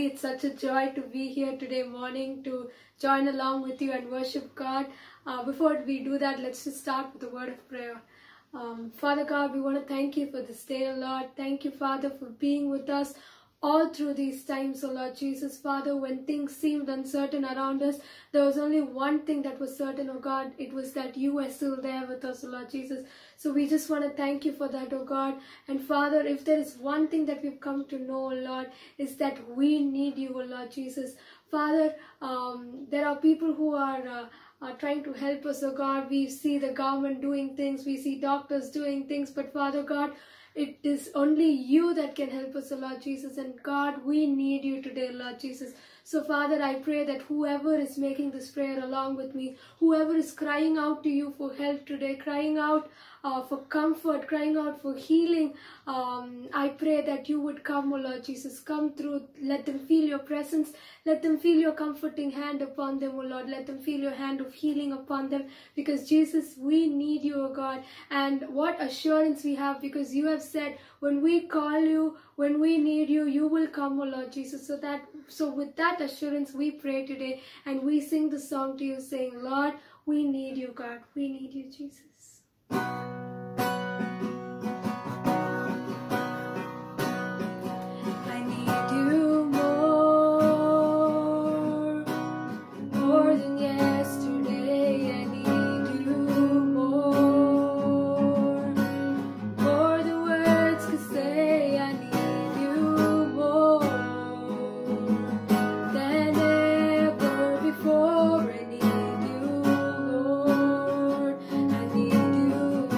family. It's such a joy to be here today morning to join along with you and worship God. Before we do that, let's just start with a word of prayer. Father God, we want to thank you for this day, Lord. Thank you, Father, for being with us all through these times, O Lord Jesus. Father, when things seemed uncertain around us, there was only one thing that was certain, O God. It was that you were still there with us, O Lord Jesus. So we just want to thank you for that, O God. And Father, if there is one thing that we've come to know, O Lord, is that we need you, O Lord Jesus. Father, there are people who are trying to help us, oh God. We see the government doing things, we see doctors doing things, but Father God, it is only you that can help us, oh Lord Jesus. And God, we need you today, Lord Jesus. So Father, I pray that whoever is making this prayer along with me, whoever is crying out to you for help today, crying out for comfort, crying out for healing, I pray that you would come, O Lord Jesus. Come through. Let them feel your presence. Let them feel your comforting hand upon them, O Lord. Let them feel your hand of healing upon them. Because Jesus, we need you, O God. And what assurance we have, because you have said, when we call you, when we need you, you will come, O Lord Jesus. So with that assurance, we pray today and we sing the song to you saying, Lord, we need you, God. We need you, Jesus. I need you more than yesterday. I need you more than words could say. I need you more than ever before. I need you, Lord. I need you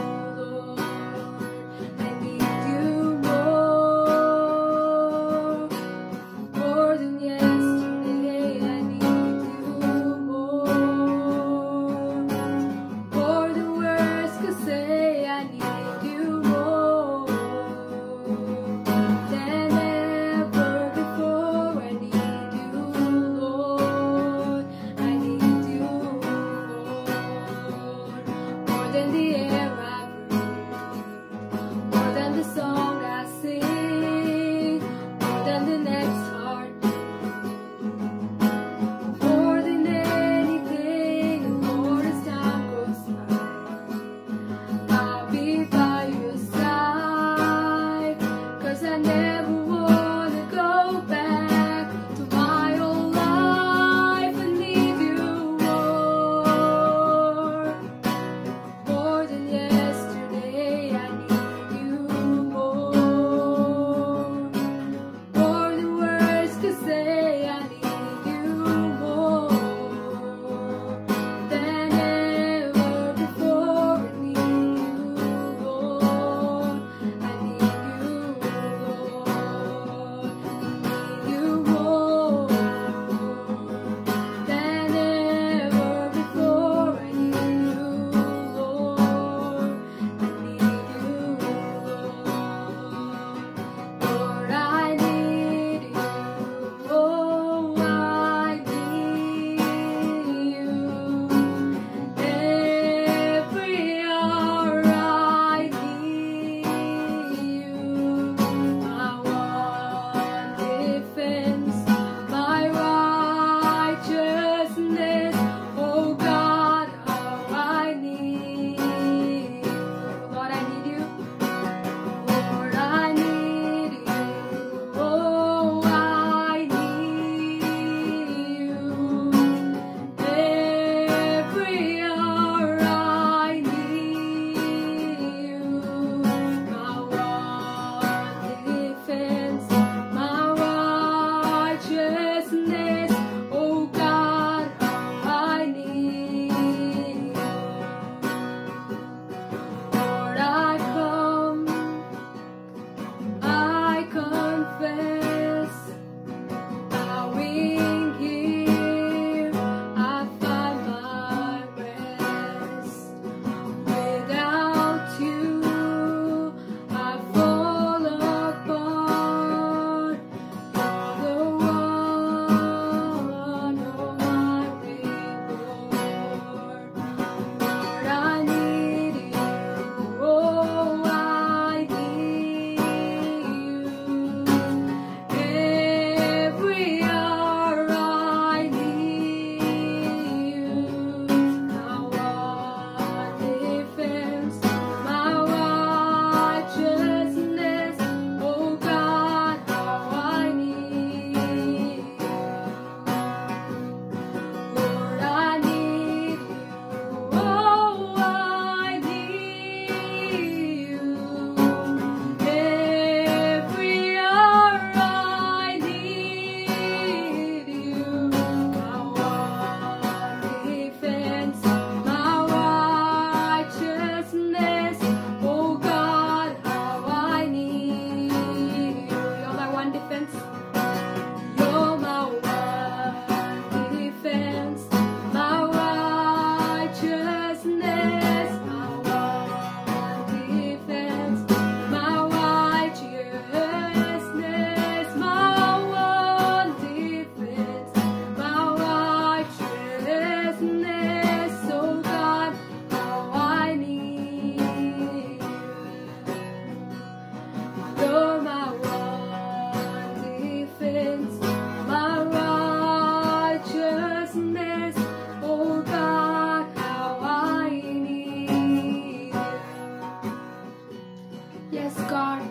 Yes, God.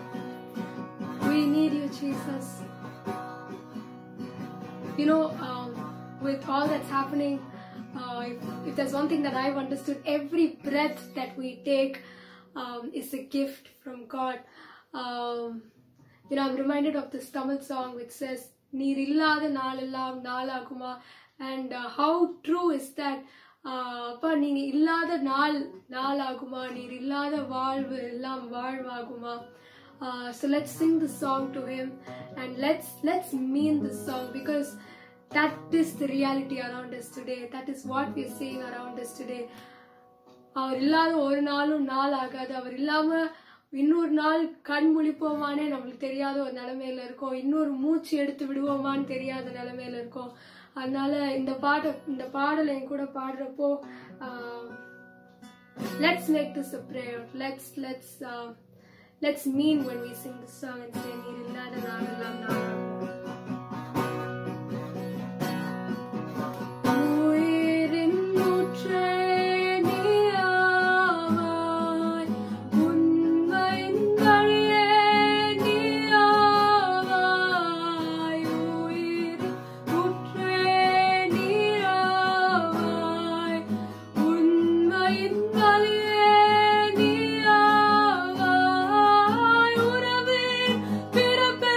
We need you, Jesus. You know, with all that's happening, if there's one thing that I've understood, every breath that we take is a gift from God. You know, I'm reminded of this Tamil song which says, "Neer illada naalellam naalaguma," and how true is that? அப்பா நீங்க இல்லாத நாள் ஆகுமா, நீர் இல்லாத வாழ்வு எல்லாம் வாழ்வாகுமா. So let's sing the song to him, and let's mean this song, because that is the reality around us today. That is what we are seeing around us today. அவர் இல்லாத ஒரு நாளும் நாள் ஆகாது. அவர் இல்லாம இன்னொரு நாள் கண் முழிப்போமானே நம்மளுக்கு தெரியாத ஒரு நிலைமையில இருக்கோம். இன்னொரு மூச்சு எடுத்து விடுவோமான்னு தெரியாத நிலைமையில இருக்கோம். அதனால இந்த பாடலை என் கூட பாடுறப்போ let's make this a prayer. Let's mean when we sing this song and say, "நீர் இல்லாத நாளெல்லாம் நாளாகும்." Pirambe,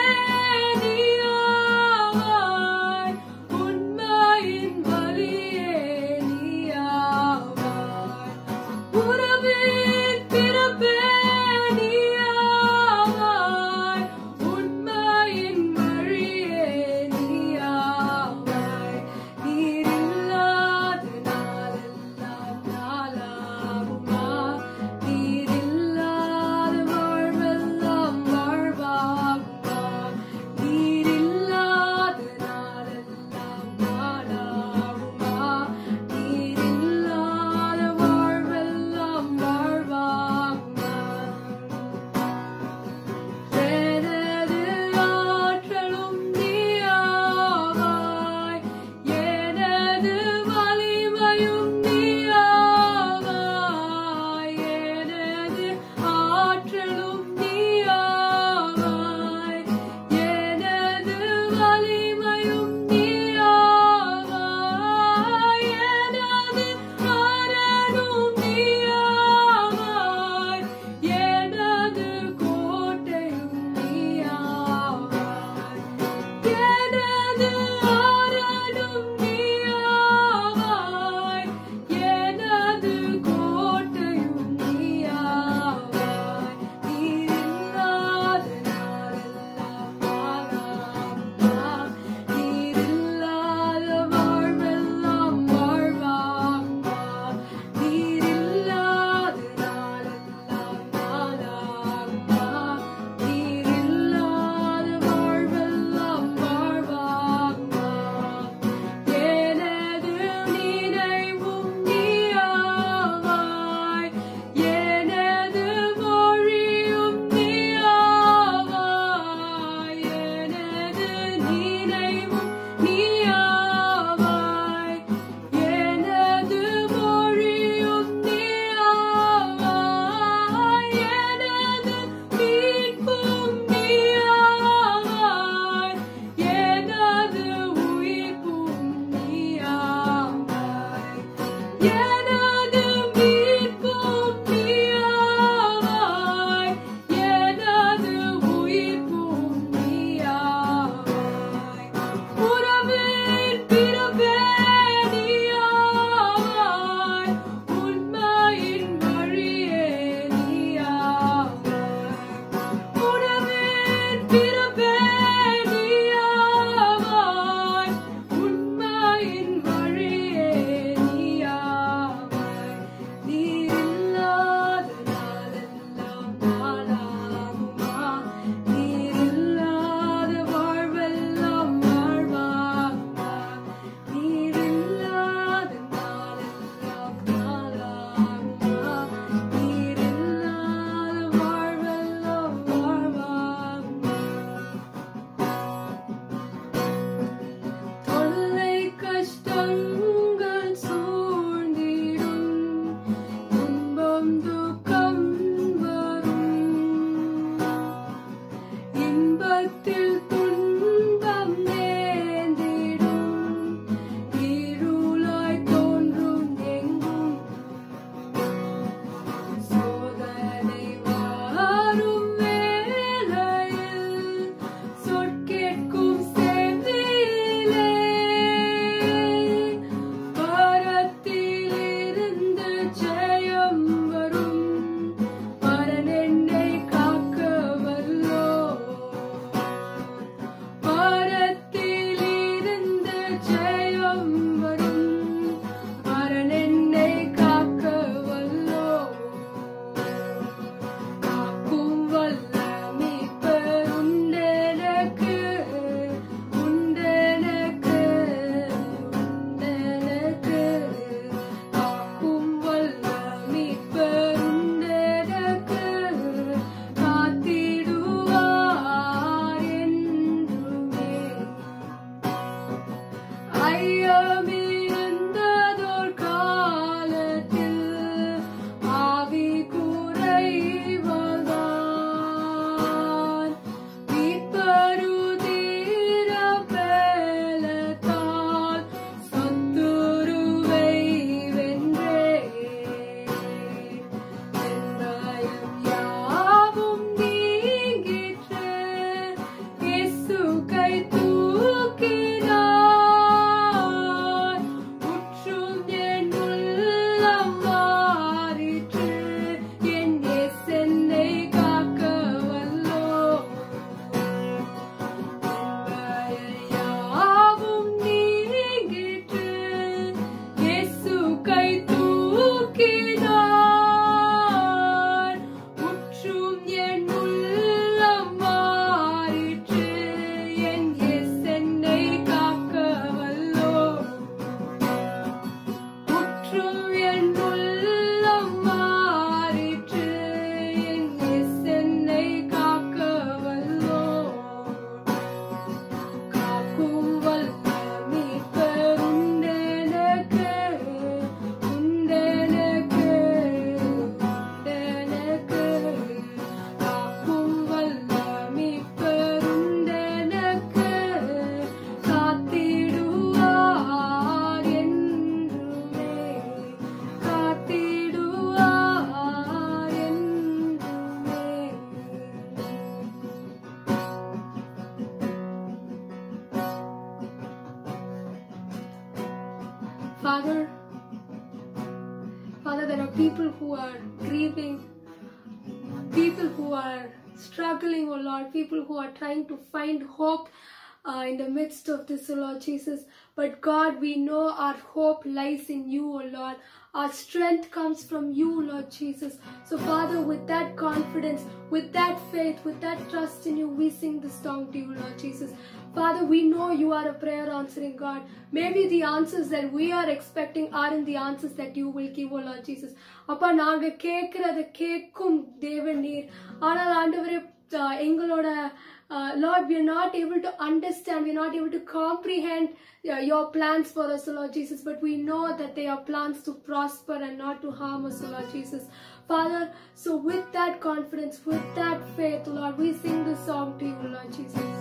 Father, there are people who are grieving, people who are struggling, oh Lord, people who are trying to find hope in the midst of this, oh Lord Jesus. But God, we know our hope lies in you, oh Lord. Our strength comes from you, Lord Jesus. So Father, with that confidence, with that faith, with that trust in you, we sing this song to you, Lord Jesus. Father, we know you are a prayer answering God. Maybe the answers that we are expecting aren't the answers that you will give, oh Lord Jesus. அப்பா நாங்க கேட்கிறத கேட்கும் தேவன் நீர். ஆனால் ஆண்டவரே எங்களோட Lord, we are not able to understand, we are not able to comprehend your plans for us, Lord Jesus, but we know that they are plans to prosper and not to harm us, Lord Jesus. Father, so with that confidence, with that faith, Lord, we sing this song to you, Lord Jesus.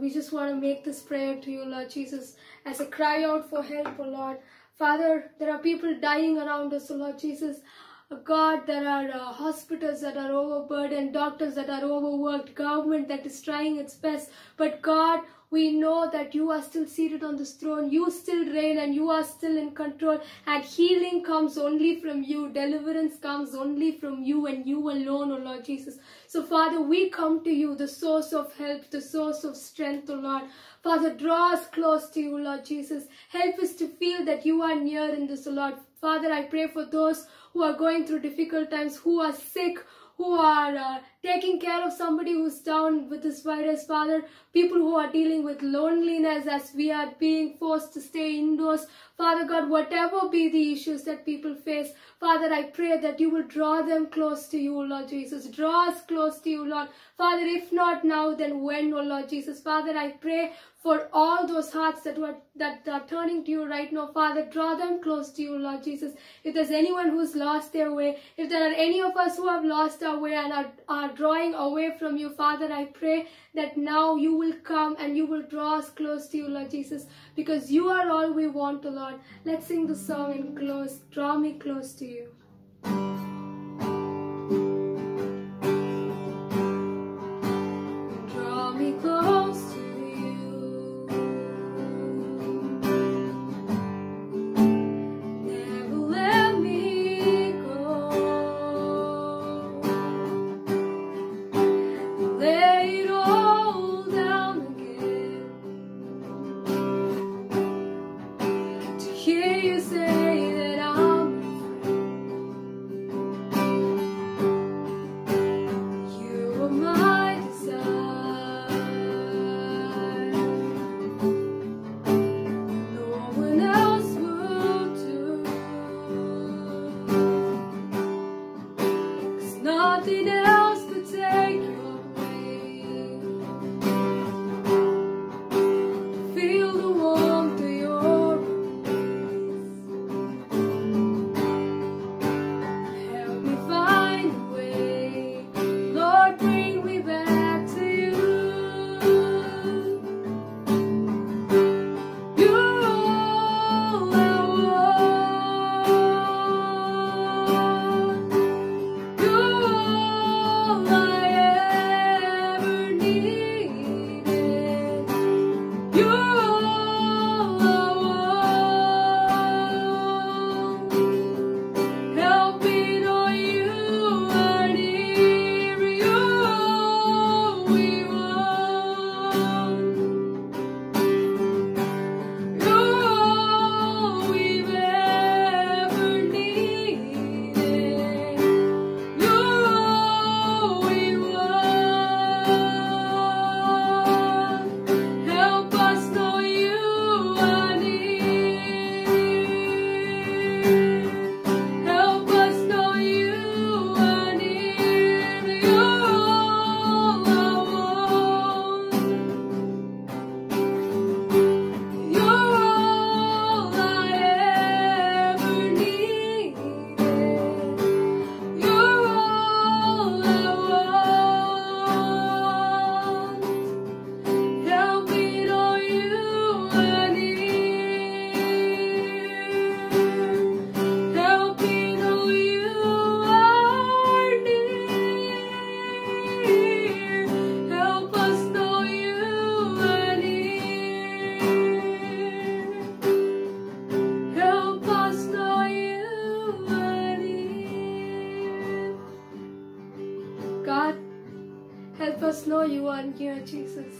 We just want to make this prayer to you, Lord Jesus, as a cry out for help, oh Lord. Father, there are people dying around us, oh Lord Jesus. God, there are hospitals that are overburdened, doctors that are overworked, government that is trying its best. But God, we know that you are still seated on this throne. You still reign and you are still in control. And healing comes only from you. Deliverance comes only from you and you alone, oh Lord Jesus. So Father, we come to you, the source of help, the source of strength, oh Lord. Father, draw us close to you, Lord Jesus. Help us to feel that you are near in this, oh Lord. Father, I pray for those who are going through difficult times, who are sick, who are taking care of somebody who's down with this virus, Father. People who are dealing with loneliness as we are being forced to stay indoors. Father God, whatever be the issues that people face, Father, I pray that you will draw them close to you, Lord Jesus. Draw us close to you, Lord. Father, if not now, then when, oh Lord Jesus? Father, I pray for all those hearts that are turning to you right now. Father, draw them close to you, Lord Jesus. If there's anyone who's lost their way, if there are any of us who have lost our way and are drawing away from you, Father, I pray that now you will come and you will draw us close to you, Lord Jesus, because you are all we want, oh Lord. Let's sing the song and close. Draw me close to you. Draw me close to you. Never let me go. Lay it all down again. Nothing else could take your place. Feel the warmth of your embrace. Help me find a way. Lord, bring me back to you. You're all I want. You're all I ever needed. You're all I want. Help me know you are near. You're all we want. You're all we've ever needed. You're all we want. Help us know you are near. Help us know you are near. You're all I want. You're all I ever needed. You're all I want. Help me know you are near. Help me know you are near. Help us know you are near. Help us know you are near. God, help us know you are near, Jesus.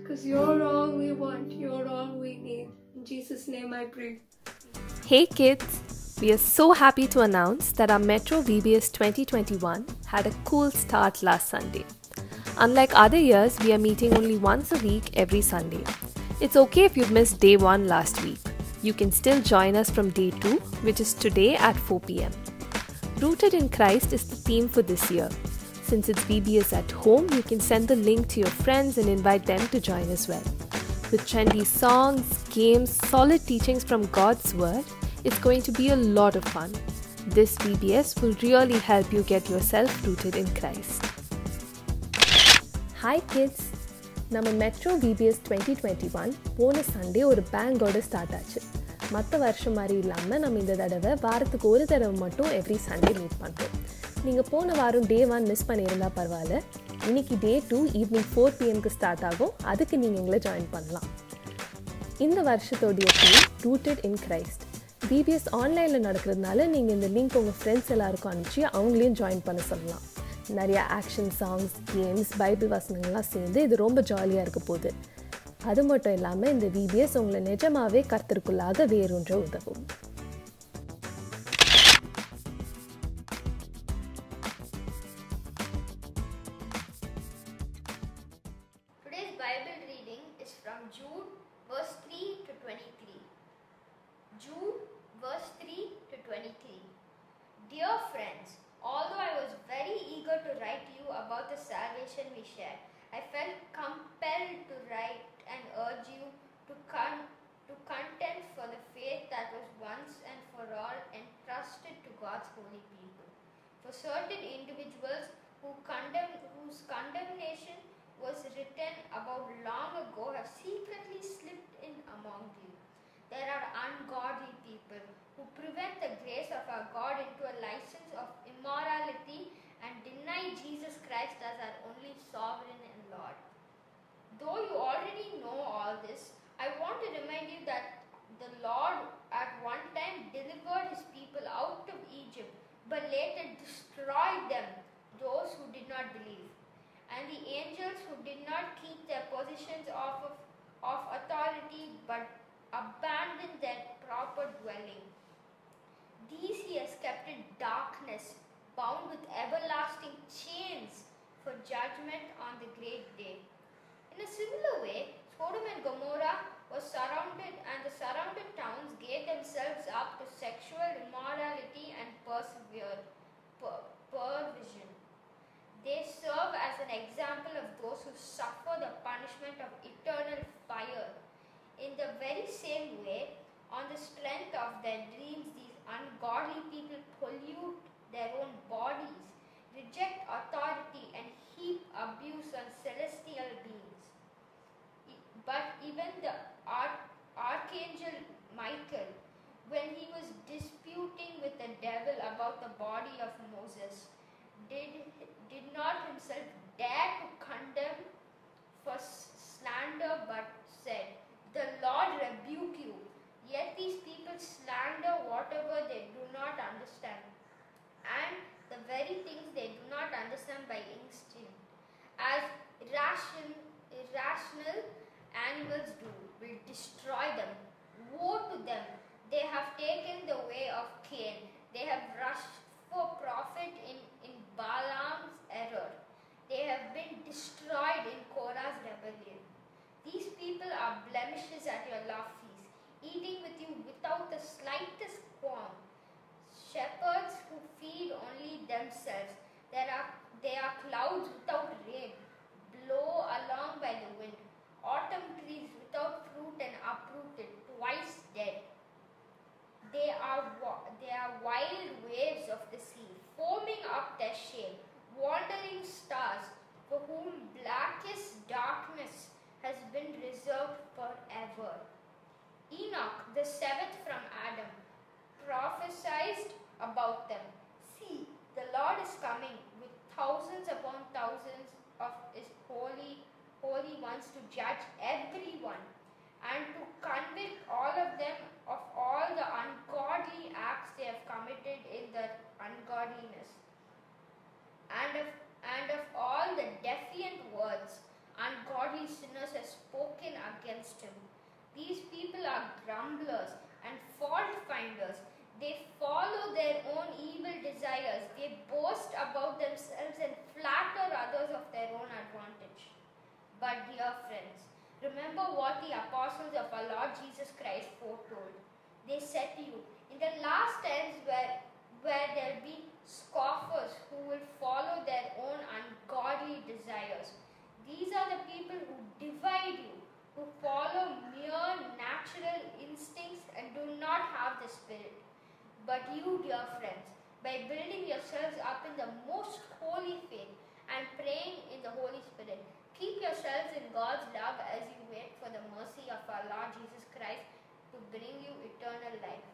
Because you're all we want, you're all we need. In Jesus' name I pray. Hey kids! We are so happy to announce that our Metro VBS 2021 had a cool start last Sunday. Unlike other years, we are meeting only once a week every Sunday. It's okay if you missed day 1 last week. You can still join us from day 2, which is today at 4 p.m. Rooted in Christ is the theme for this year. Since it's VBS at home, you can send the link to your friends and invite them to join as well. With trendy songs, games, solid teachings from God's Word, it's going to be a lot of fun. This VBS will really help you get yourself rooted in Christ. Hi kids! நம்ம metro VBS 2021 போன Sunday ஒரு பேங்கோட start ஆச்சு. மற்ற வருஷம் மாதிரி இல்லாமல் நம்ம இந்த தடவை வாரத்துக்கு ஒரு தடவை மட்டும் எவ்ரி சண்டே மீட் பண்ணுறோம். நீங்கள் போன வாரம் டே 1 மிஸ் பண்ணியிருந்தா பரவாயில்ல. இன்னைக்கு டே 2 ஈவினிங் 4 p.m. ஸ்டார்ட் ஆகும். அதுக்கு நீங்கள் எங்களை ஜாயின் பண்ணலாம். இந்த வருஷத்தோடைய theme rooted in Christ. VBS ஆன்லைனில் நடக்கிறதுனால நீங்கள் இந்த லிங்க் உங்கள் ஃப்ரெண்ட்ஸ் எல்லாருக்கும் அனுப்பிச்சு அவங்களையும் ஜாயின் பண்ண சொல்லலாம். நிறைய ஆக்ஷன் சாங்ஸ், கேம்ஸ், பைபிள் வசனங்கள்லாம் சேர்ந்து இது ரொம்ப ஜாலியாக இருக்க போகுது. அது மட்டும் இல்லாமல் இந்த VBS உங்களை நிஜமாகவே கர்த்தருக்குள்ளாக வேரூன்ற உதவும். Today's Bible reading is from Jude verse 3 to 23. Jude verse 3 to 23. Dear friends, although I was very eager to write to you about the salvation we share, I felt compelled to write and urge you to contend for the faith that was once and for all entrusted to God's holy people. For certain individuals whose condemnation was written about long ago have secretly slipped in among you. There are ungodly people who prevent the grace of our God into a license of immorality and deny Jesus Christ as our only sovereign and Lord. Though you already know all this, I want to remind you that the Lord at one time delivered his people out of Egypt, but later destroyed them, those who did not believe, and the angels who did not keep their positions of authority but abandoned their proper dwelling. These he has kept in darkness, bound with everlasting chains for judgment on the great day. In a similar way, Sodom and Gomorrah was surrounded, and the surrounded towns gave themselves up to sexual immorality and perversion. example of those who suffer the punishment of eternal fire. In the very same way, on the strength of their dreams, these ungodly people pollute their own bodies, reject authority, and heap abuse on celestial beings. But even the archangel Michael, when he was disputing with the devil about the body of Moses, did not himself dare to condemn for slander, but said, "The Lord rebuke you." Yet these people slander whatever they do not understand, and the very things they do not understand by instinct, as irrational animals do, will destroy them. Woe to them! They have taken the way of Cain. They have rushed for profit in Balaam's error. They have been destroyed in Korah's rebellion. These people are blemishes at your love feast, eating with you without the slightest qualm. Shepherds who feed only themselves. They are clouds without rain, blow along by the wind. Autumn trees without fruit and uprooted, twice dead. They are wild waves of the sea, foaming up their shame, wandering stars, for whom blackest darkness has been reserved forever. Enoch, the seventh from Adam, prophesied about them. See, the Lord is coming with thousands upon thousands of his holy ones to judge everyone and to convict all of them of all the ungodly acts they have committed in their ungodliness, and of all the defiant words ungodly sinners have spoken against him. These people are grumblers and fault finders. They follow their own evil desires. They boast about themselves and flatter others of their own advantage. But dear friends, remember what the apostles of our Lord Jesus Christ foretold. They said to you, in the last times where there will be scoffers who will follow their own ungodly desires. These are the people who divide you, who follow mere natural instincts and do not have the Spirit. But you, dear friends, by building yourselves up in the most holy faith and praying in the Holy Spirit, keep yourselves in God's love as you wait for the mercy of our Lord Jesus Christ to bring you eternal life.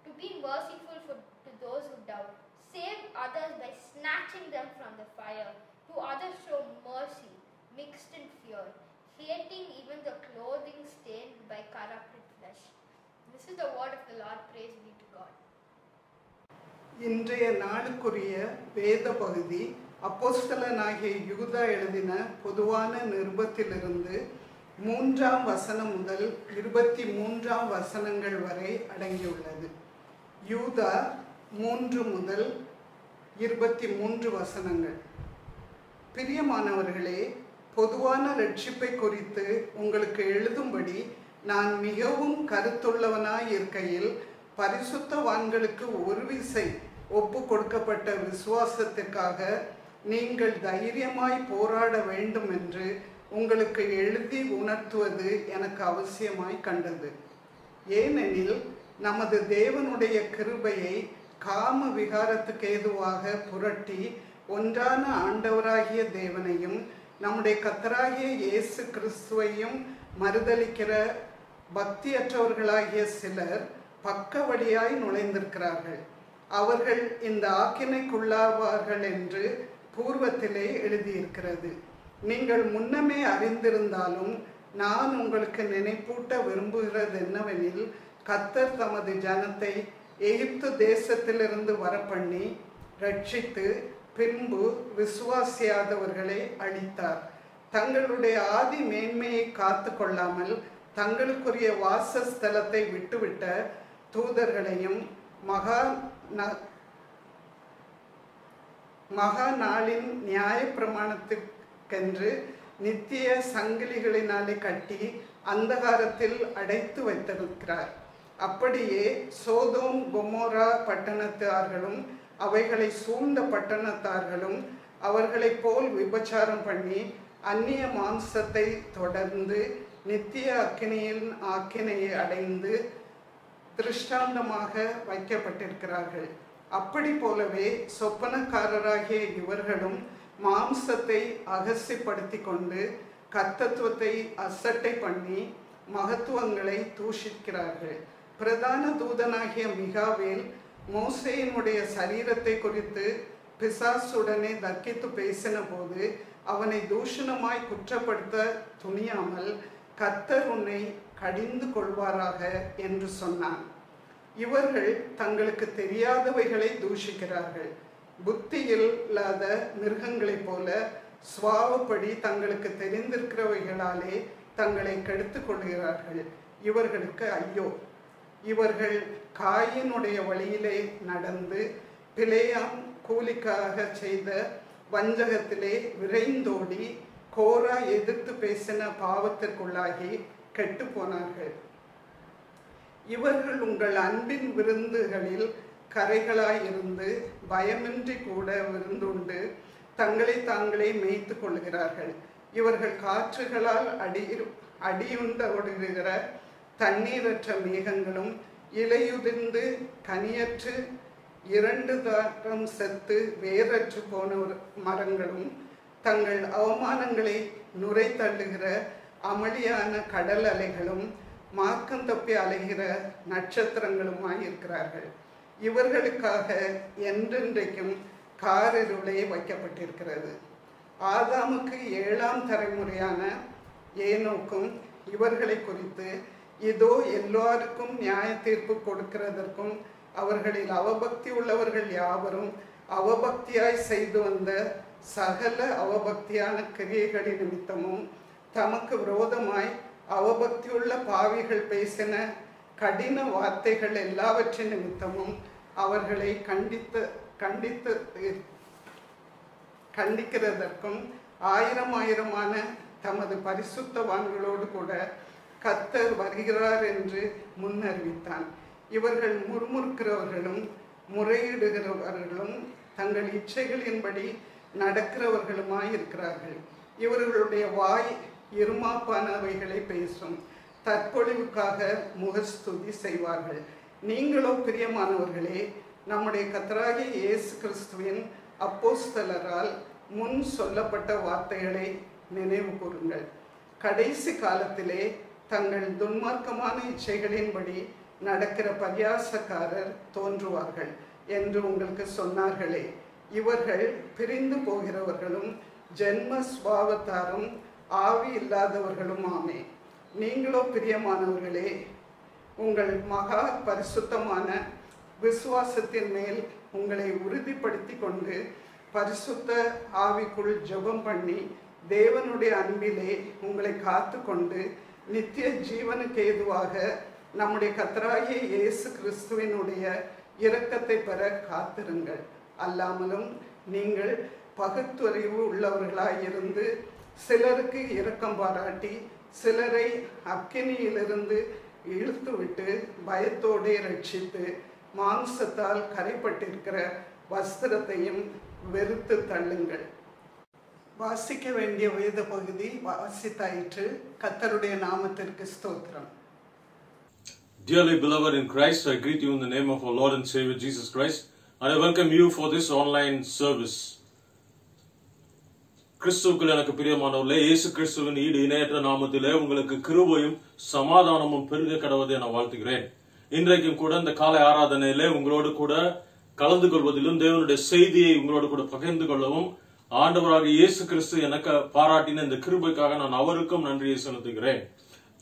To be merciful to those who doubt. Save others by snatching them from the fire. To others show mercy, mixed in fear, hating even the clothing stained by corrupted flesh. This is the word of the Lord. Praise be to God. இன்றைய நாளுக்குரிய வேத பகுதி அப்போஸ்தலனாகிய யூதா எழுதின பொதுவான நிருபத்திலிருந்து 3ஆம் வசனம் முதல் 23ஆம் வசனங்கள் வரை அடங்கியுள்ளது. யூதா 3 முதல் 23 வசனங்கள். பிரியமானவர்களே, பொதுவான ரட்சிப்பை குறித்து உங்களுக்கு எழுதும்படி நான் மிகவும் கருத்துள்ளவனாய் இருக்கையில் பரிசுத்தவான்களுக்கு ஒரு விசை ஒப்பு கொடுக்கப்பட்ட விசுவாசத்திற்காக நீங்கள் தைரியமாய் போராட வேண்டும் என்று உங்களுக்கு எழுதி உணர்த்துவது எனக்கு அவசியமாய் கண்டது. ஏனெனில் நமது தேவனுடைய கிருபையை காம விகாரத்துக்கு ஏதுவாக புரட்டி ஒன்றான ஆண்டவராகிய தேவனையும் நம்முடைய கர்த்தராகிய இயேசு கிறிஸ்துவையும் மறுதலிக்கிற பக்தியற்றவர்களாகிய சிலர் பக்கவழியாய் நுழைந்திருக்கிறார்கள். அவர்கள் இந்த ஆக்கினைக்குள்ளாவார்கள் என்று பூர்வத்திலே எழுதியிருக்கிறது. நீங்கள் முன்னமே அறிந்திருந்தாலும் நான் உங்களுக்கு நினைப்பூட்ட விரும்புகிறது என்னவெனில், கர்த்தர் தமது ஜனத்தை எகிப்து தேசத்திலிருந்து வரப்பண்ணி ரட்சித்து பின்பு விசுவாசியாதவர்களை அழித்தார். தங்களுடைய ஆதி மேன்மையை காத்து கொள்ளாமல் தங்களுக்குரிய வாசஸ்தலத்தை விட்டுவிட்ட தூதர்களையும் மகா நாளின் நியாய பிரமாணத்துக்கென்று நித்திய சங்கிலிகளினாலே கட்டி அந்தகாரத்தில் அடைத்து வைத்திருக்கிறார். அப்படியே சோதோம் கொமோரா பட்டணத்தார்களும் அவைகளை சூழ்ந்த பட்டணத்தார்களும் அவர்களைப் போல் விபச்சாரம் பண்ணி அந்நிய மாம்சத்தை தொடர்ந்து நித்திய ஆக்கினையை அடைந்து திருஷ்டாந்தமாக வைக்கப்பட்டிருக்கிறார்கள். அப்படி போலவே சொப்பனக்காரராகிய இவர்களும் மாம்சத்தை அகசிப்படுத்தி கொண்டு கர்த்தத்துவத்தை அசட்டை பண்ணி மகத்துவங்களை தூஷிக்கிறார்கள். பிரதான தூதனாகிய மிகாவேல் மோசேயினுடைய சரீரத்தை குறித்து பிசாசுடனே தர்க்கித்து பேசின போது அவனை தூஷணமாய் குற்றப்படுத்த துணியாமல் கர்த்தர் உன்னை கடிந்து கொள்வாராக என்று சொன்னான். இவர்கள் தங்களுக்கு தெரியாதவைகளை தூஷிக்கிறார்கள். புத்தியில் இல்லாத மிருகங்களைப் போல சுவாவப்படி தங்களுக்கு தெரிந்திருக்கிறவைகளாலே தங்களை கெடுத்து கொள்கிறார்கள். இவர்களுக்கு ஐயோ! இவர்கள் காயினுடைய வழியிலே நடந்து பிலேயாம் கூலிக்காக செய்த வஞ்சகத்திலே விரைந்தோடி கோரா எதிர்த்து பேசின பாவத்திற்குள்ளாகி கெட்டு போனார்கள். இவர்கள் உங்கள் அன்பின் விருந்துகளில் கரைகளாயிருந்து பயமின்றி கூட விருந்துண்டு தங்களை தாங்களே மேய்த்து கொள்கிறார்கள். இவர்கள் காற்றுகளால் அடியுண்டோடுகிற தண்ணீரற்ற மேகங்களும் இலையுதிர்ந்து கனியற்று 2 தாரம் செத்து வேரற்று போன மரங்களும் தங்கள் அவமானங்களை நுரை தள்ளுகிற அமளியான கடல் அலைகளும் மார்க்கம் தப்பி அலைகிற நட்சத்திரங்களுமாயிருக்கிறார்கள். இவர்களுக்காக என்றென்றைக்கும் காரிருளே வைக்கப்பட்டிருக்கிறது. ஆதாமுக்கு 7ஆம் தலைமுறையான ஏனோக்கும் இவர்களை குறித்து இதோ எல்லாருக்கும் நியாய தீர்ப்பு கொடுக்கிறதற்கும் அவர்களில் அவபக்தி உள்ளவர்கள் யாவரும் அவபக்தியாய் செய்து வந்த சகல அவபக்தியான கிரியைகளின் நிமித்தமும் தமக்கு விரோதமாய் அவபக்தியுள்ள பாவிகள் பேசின கடின வார்த்தைகள் எல்லாவற்றின் நிமித்தமும் அவர்களை கண்டிக்கிறதற்கும் 1000 தமது பரிசுத்தவான்களோடு கூட கர்த்தர் வருகிறார் என்று முன்னறிவித்தான். இவர்கள் முறுமுறுக்கிறவர்களும் முறையிடுகிறவர்களும் தங்கள் இச்சைகளின்படி நடக்கிறவர்களுமாயிருக்கிறார்கள். இவர்களுடைய வாய் இருமாப்பானவைகளை பேசும். தற்பொழிவுக்காக முகஸ்துதி செய்வார்கள். நீங்களோ பிரியமானவர்களே, நம்முடைய கர்த்தராகிய இயேசு கிறிஸ்துவின் அப்போஸ்தலரால் முன் சொல்லப்பட்ட வார்த்தைகளை நினைவு கூறுங்கள். கடைசி காலத்திலே தங்கள் துன்மார்க்கமான இச்சைகளின்படி நடக்கிற பரியாசக்காரர் தோன்றுவார்கள் என்று உங்களுக்கு சொன்னார்களே. இவர்கள் பிரிந்து போகிறவர்களும் ஜென்ம சுபாவத்தாரும் ஆவி இல்லாதவர்களும் ஆமே. நீங்களோ பிரியமானவர்களே, உங்கள் மகா பரிசுத்தமான விசுவாசத்தின் மேல் உங்களை உறுதிப்படுத்தி கொண்டு பரிசுத்த ஆவிக்குள் ஜெபம் பண்ணி தேவனுடைய அன்பிலே உங்களை காத்து கொண்டு நித்திய ஜீவனுக்கு ஏதுவாக நம்முடைய கர்த்தராகிய இயேசு கிறிஸ்துவினுடைய இரக்கத்தை பெற காத்திருங்கள். அல்லாமலும் நீங்கள் பகுத்தறிவு உள்ளவர்களாயிருந்து சிலருக்கு இரக்கம் பாராட்டி சிலரை அக்கினியிலிருந்து இழுத்துவிட்டு பயத்தோடு ரட்சித்து மாம்சத்தால் கரைப்பட்டிருக்கிற வஸ்திரத்தையும் வெறுத்து தள்ளுங்கள். வாசிக்க வேண்டிய வேத பகுதி வாசித்தாயிற்று. கர்த்தருடைய நாமத்திற்கு ஸ்தோத்திரம். Dearly beloved in Christ, I greet you in the name of our Lord and Savior Jesus Christ, and I welcome you for this online service. கிறிஸ்துவுக்குள் எனக்கு பிரியமானவர்களே, இயேசு கிறிஸ்துவின் ஈடு இணையற்ற நாமத்திலே உங்களுக்கு கிருபையும் சமாதானமும் பெருக கடவுதை என வாழ்த்துகிறேன். இன்றைக்கும் கூட இந்த காலை ஆராதனையிலே உங்களோடு கூட கலந்து கொள்வதிலும் தேவனுடைய செய்தியை உங்களோடு கூட பகிர்ந்து கொள்ளவும் ஆண்டவராக இயேசு கிறிஸ்து எனக்கு பாராட்டின இந்த கிருபைக்காக நான் அவருக்கும் நன்றியை செலுத்துகிறேன்.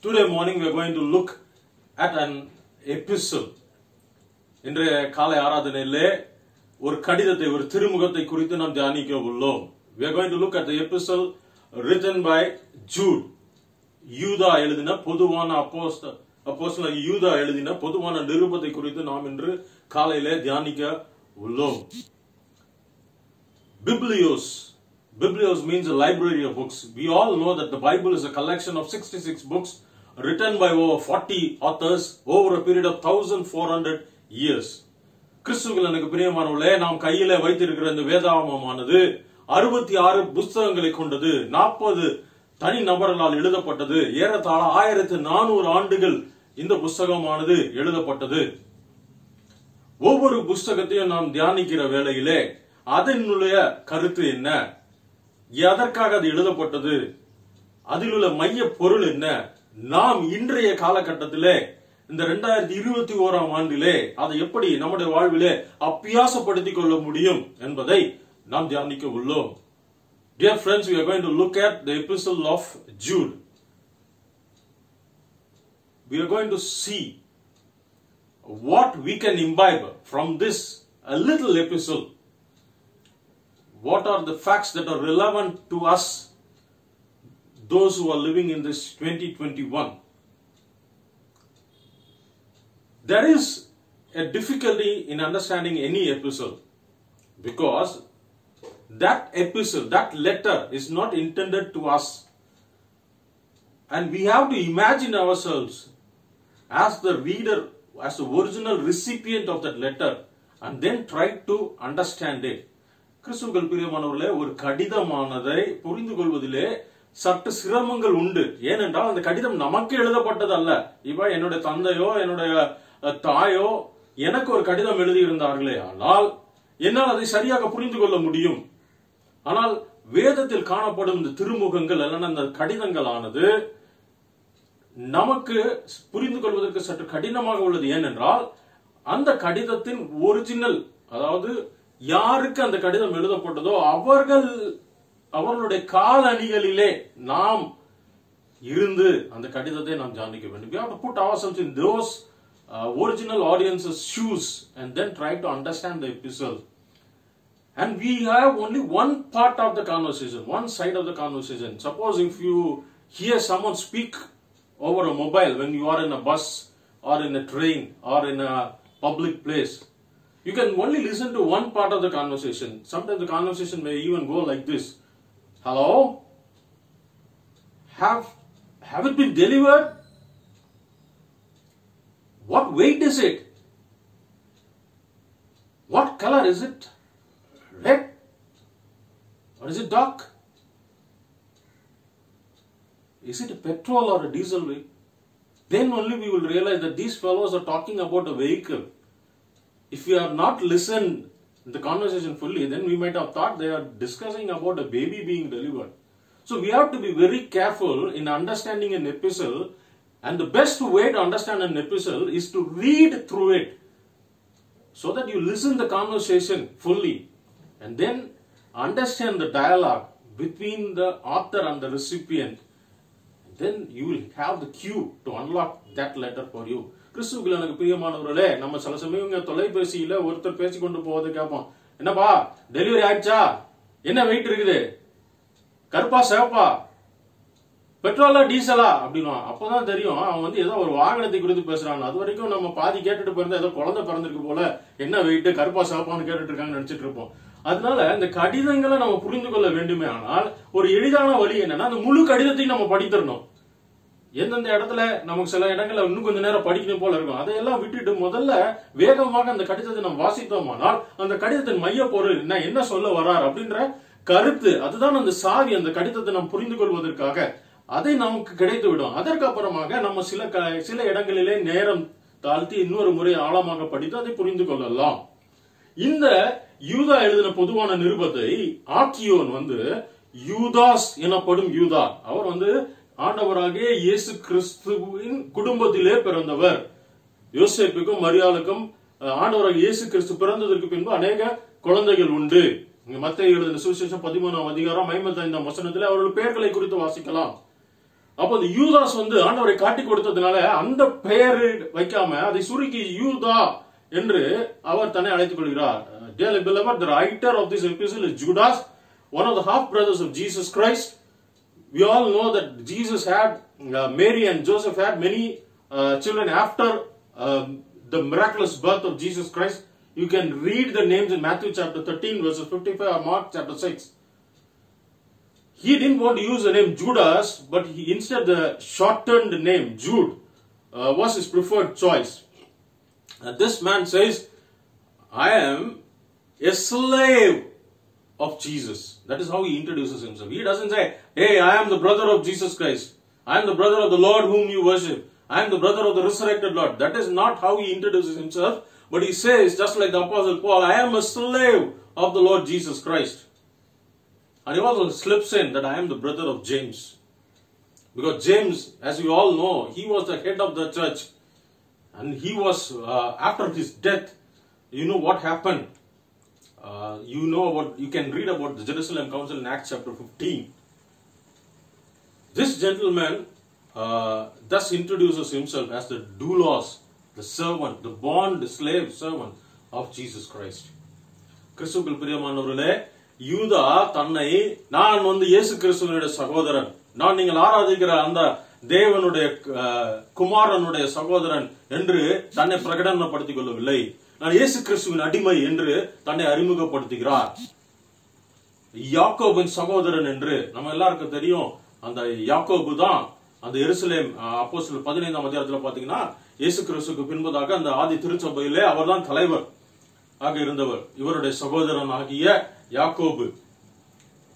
Today morning we are going to look at an epistle. இன்றைய காலை ஆராதனையிலே ஒரு கடிதத்தை, ஒரு திருமுகத்தை குறித்து நாம் தியானிக்க உள்ளோம். We are going to look at the epistle written by Jude. யூதா எழுதின பொதுவான அப்போஸ்தலன் யூதா எழுதின பொதுவான நிருபத்தை குறித்து நாம் இன்று காலையிலே தியானிக்க உள்ளோம். Biblios means a library of books. We all know that the Bible is a collection of 66 books written by over 40 authors over a period of 1400 years. கிறிஸ்துவுக்குள் எனக்கு பிரியமானவர்களே, நாம் கையிலே வைத்திருக்கிற இந்த வேதாகமமானது 66 புஸ்தகங்களை கொண்டது, 40 தனி நபர்களால் எழுதப்பட்டது, ஏறத்தாழ 1400 ஆண்டுகள் இந்த புஸ்தகமானது எழுதப்பட்டது. ஒவ்வொரு புஸ்தகத்தையும் நாம் தியானிக்கிற வேளையிலே அதனுடைய கருத்து என்ன, எதற்காக அது எழுதப்பட்டது, அதில் உள்ள மைய பொருள் என்ன, நாம் இன்றைய காலகட்டத்திலே இந்த 2021ஆம் ஆண்டிலே அதை எப்படி நம்முடைய வாழ்விலே அபியாசப்படுத்திக் கொள்ள முடியும் என்பதை நாம் தியானிக்க உள்ளோம். Dear friends, we are going to look at the epistle of Jude. We are going to see what we can imbibe from this a little epistle. What are the facts that are relevant to us, those who are living in this 2021? There is a difficulty in understanding any epistle because that epistle, that letter is not intended to us. And we have to imagine ourselves as the reader, as the original recipient of that letter, and then try to understand it. கிறிஸ்துவுக்குள் பிரியமானவர்களே, ஒரு கடிதமானதை புரிந்து கொள்வதிலே சற்று சிரமங்கள் உண்டு. ஏனென்றால் அந்த கடிதம் நமக்கு எழுதப்பட்டது அல்ல. இப்ப என்னுடைய தந்தையோ என்னுடைய தாயோ எனக்கு ஒரு கடிதம் எழுதியிருந்தார்களே ஆனால் என்னால் அதை சரியாக புரிந்து கொள்ள முடியும். ஆனால் வேதத்தில் காணப்படும் இந்த திருமுகங்கள் அல்லது அந்த கடிதங்களானது நமக்கு புரிந்து கொள்வதற்கு சற்று கடினமாக உள்ளது. ஏனென்றால் அந்த கடிதத்தின் ஒரிஜினல், அதாவது யாருக்கு அந்த கடிதம் எழுதப்பட்டதோ அவர்களுடைய கால அணிகளிலே நாம் இருந்து அந்த கடிதத்தை நாம் தியானிக்க வேண்டும். We have to put ourselves in those original audience's shoes and then try to understand the epistle. And we have only one part of the conversation, one side of the conversation. Suppose if you hear someone speak over a mobile when you are in a bus or in a train or in a public place, you can only listen to one part of the conversation. Sometimes the conversation may even go like this. Hello? Have it been delivered? What weight is it? What color is it? Red? Or is it dark? Is it a petrol or a diesel vehicle? Then only we will realize that these fellows are talking about a vehicle. If we have not listened to the conversation fully, then we might have thought they are discussing about a baby being delivered. So we have to be very careful in understanding an epistle, and the best way to understand an epistle is to read through it so that you listen the conversation fully and then understand the dialogue between the author and the recipient. Then you will have the cue to unlock that letter for you. கிறிஸ்துவுக்குள் எனக்கு பிரியமானவர்களே, நம்ம சில சமயம் தொலைபேசியில ஒருத்தர் பேசிக்கொண்டு போவதை கேட்போம். என்னப்பா டெலிவரி ஆயிடுச்சா, என்ன வெயிட் இருக்குது, கருப்பா சிவப்பா, பெட்ரோலா டீசலா அப்படின்னா அப்பதான் தெரியும் அவன் ஏதோ ஒரு வாகனத்தை குறித்து பேசுறான். அது வரைக்கும் நம்ம பாதி கேட்டுட்டு போயிருந்தா ஏதோ குழந்தை பிறந்திருக்கு போல, என்ன வெயிட் கருப்பா சிவப்பான்னு கேட்டுட்டு இருக்காங்கன்னு நினைச்சிட்டு இருப்போம். அதனால இந்த கடிதங்களை நம்ம புரிந்து கொள்ள வேண்டுமே ஆனால் ஒரு எளிதான வழி என்னன்னா அந்த முழு கடிதத்தையும் நம்ம படித்திடணும். எந்தெந்த இடத்துல நமக்கு சில இடங்கள்ல இன்னும் கொஞ்ச நேரம் படிக்கணும் போல இருக்கும், அதையெல்லாம் விட்டுட்டு முதல்ல வேகமாக அந்த கடிதத்தை நம்ம வாசித்தோமானால் அந்த கடிதத்தின் மைய பொருள் என்ன சொல்ல வர்றார் அப்படின்ற கருத்து, அதுதான் அந்த சாவி. அந்த கடிதத்தை நாம் புரிந்து கொள்வதற்காக அதை நமக்கு கிடைத்து விடும். அதற்கு அப்புறமாக நம்ம சில இடங்களிலே நேரம் தாழ்த்தி இன்னொரு முறை ஆழமாக படித்து அதை புரிந்து கொள்ளலாம். இந்த யூதா எழுதின பொதுவான நிருபத்தை ஆக்கியோன் யூதாஸ் எனப்படும் யூதா, அவர் ஆண்டவராகிய இயேசு கிறிஸ்துவின் குடும்பத்திலே பிறந்தவர். யோசேப்புக்கும் மரியாளுக்கும் ஆண்டவராகிய இயேசு கிறிஸ்து பிறந்ததற்கு பின்பு அநேக குழந்தைகள் உண்டு. மத்தேயு எழுதின சுவிசேஷம் 13ஆம் அதிகாரம் 55ஆம் வசனத்திலே அவர்கள் பெயர்களை குறித்து வாசிக்கலாம். அப்போ இந்த யூதாஸ் ஆண்டவரை காட்டி கொடுத்ததுனால அந்த பெயரை வைக்காம அதை சுருக்கி யூதா என்று அவர் தன்னை அழைத்துக் கொள்கிறார். Dearly beloved, the writer of this epistle is Judas, one of the half brothers of Jesus Christ. We all know that Jesus had, Mary and Joseph had many children after the miraculous birth of Jesus Christ. You can read the names in Matthew chapter 13 verses 55 or Mark chapter 6. He didn't want to use the name Judas, but instead the shortened name Jude was his preferred choice. This man says, I am a slave of Jesus. That is how he introduces himself. He doesn't say, hey, I am the brother of Jesus Christ. I am the brother of the Lord whom you worship. I am the brother of the resurrected Lord. That is not how he introduces himself. But he says, just like the Apostle Paul, I am a slave of the Lord Jesus Christ. And he also slips in that I am the brother of James. Because James, as we all know, he was the head of the church. And he was, after his death, you know what happened. You can read about the Jerusalem Council in Acts chapter 15. This gentleman thus introduces himself as the doulos, the servant, the bond slave servant of Jesus Christ. கிறிஸ்துவுக்குள் பிரியமானவர்களே, யூதா தன்னை நான் இயேசு கிறிஸ்துவனுடைய சகோதரன், நான் நீங்கள் ஆராதிக்கிற அந்த தேவனுடைய குமாரனுடைய சகோதரன் என்று தன்னை பிரகடனப்படுத்திக் கொள்ளவில்லை. நான் இயேசு கிறிஸ்துவின் அடிமை என்று தன்னை அறிமுகப்படுத்துகிறார். யாக்கோபின் சகோதரன் என்று நம்ம எல்லாருக்கும் தெரியும். அந்த யாக்கோபு தான் அந்த எருசலேம் அப்போஸ்தலர் 15ஆம் அதிகாரத்தில் பாத்தீங்கன்னா இயேசு கிறிஸ்துவுக்கு பின்பதாக அந்த ஆதி திருச்சபையிலே அவர் தான் தலைவர் ஆக இருந்தவர். இவருடைய சகோதரன் ஆகிய யாக்கோபு,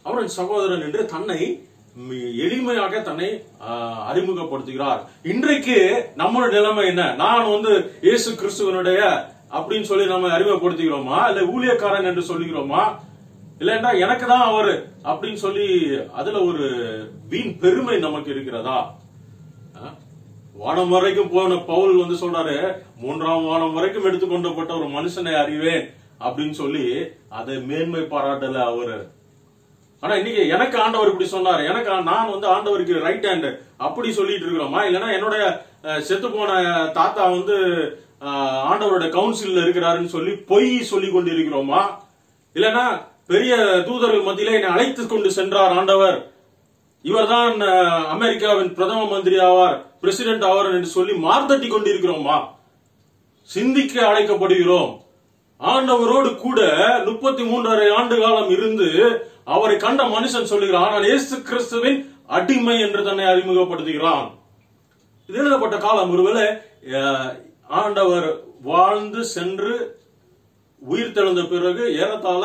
அவரின் சகோதரன் என்று தன்னை எளிமையாக தன்னை அறிமுகப்படுத்துகிறார். இன்றைக்கு நம்மளுடைய நிலைமை என்ன? நான் இயேசு கிறிஸ்துவனுடைய அப்படின்னு சொல்லி நம்ம அறிமுகப்படுத்துகிறோமா, இல்ல ஊழியக்காரன் என்று சொல்லுகிறோமா, இல்லன்னா எனக்கு தான் அவரு அப்படின்னு சொல்லி அதுல ஒரு வீண் பெருமை நமக்கு இருக்கிறதா? வானம் வரைக்கும் போன பவுல் சொல்றாரு, 3ஆம் வானம் வரைக்கும் எடுத்துக்கொண்டப்பட்ட ஒரு மனுஷனை அறிவேன் அப்படின்னு சொல்லி அதை மேன்மை பாராட்டல அவரு. ஆனா இன்னைக்கு எனக்கு ஆண்டவர் இப்படி சொன்னாரு, எனக்கு நான் ஆண்டவருக்கு ரைட் ஹேண்ட் அப்படி சொல்லிட்டு இருக்கிறோமா, இல்லன்னா என்னுடைய செத்து போன தாத்தா ஆண்டவருடைய கவுன்சில் இருக்கிறாருன்னு சொல்லி பொய் சொல்லி கொண்டு இருக்கிறோமா, இல்லன்னா பெரிய தூதர்கள் மத்தியிலே என்னை அழைத்து கொண்டு சென்றார் ஆண்டவர், இவர்தான் அமெரிக்காவின் பிரதம மந்திரி ஆவார், பிரசிடென்ட் ஆவார் என்று சொல்லி மார்த்தட்டி கொண்டிருக்கிறோமா? சிந்திக்க அழைக்கப்படுகிறோம். ஆண்டவரோடு கூட 33.5 ஆண்டு காலம் இருந்து அவரை கண்ட மனுஷன் சொல்லுகிறான், நான் இயேசு கிறிஸ்துவின் அடிமை என்று தன்னை அறிமுகப்படுத்துகிறான். இது எழுதப்பட்ட காலம் ஒருவேளை ஆண்டவர் வாழ்ந்து சென்று உயிர் தெழுந்த பிறகு ஏறத்தாழ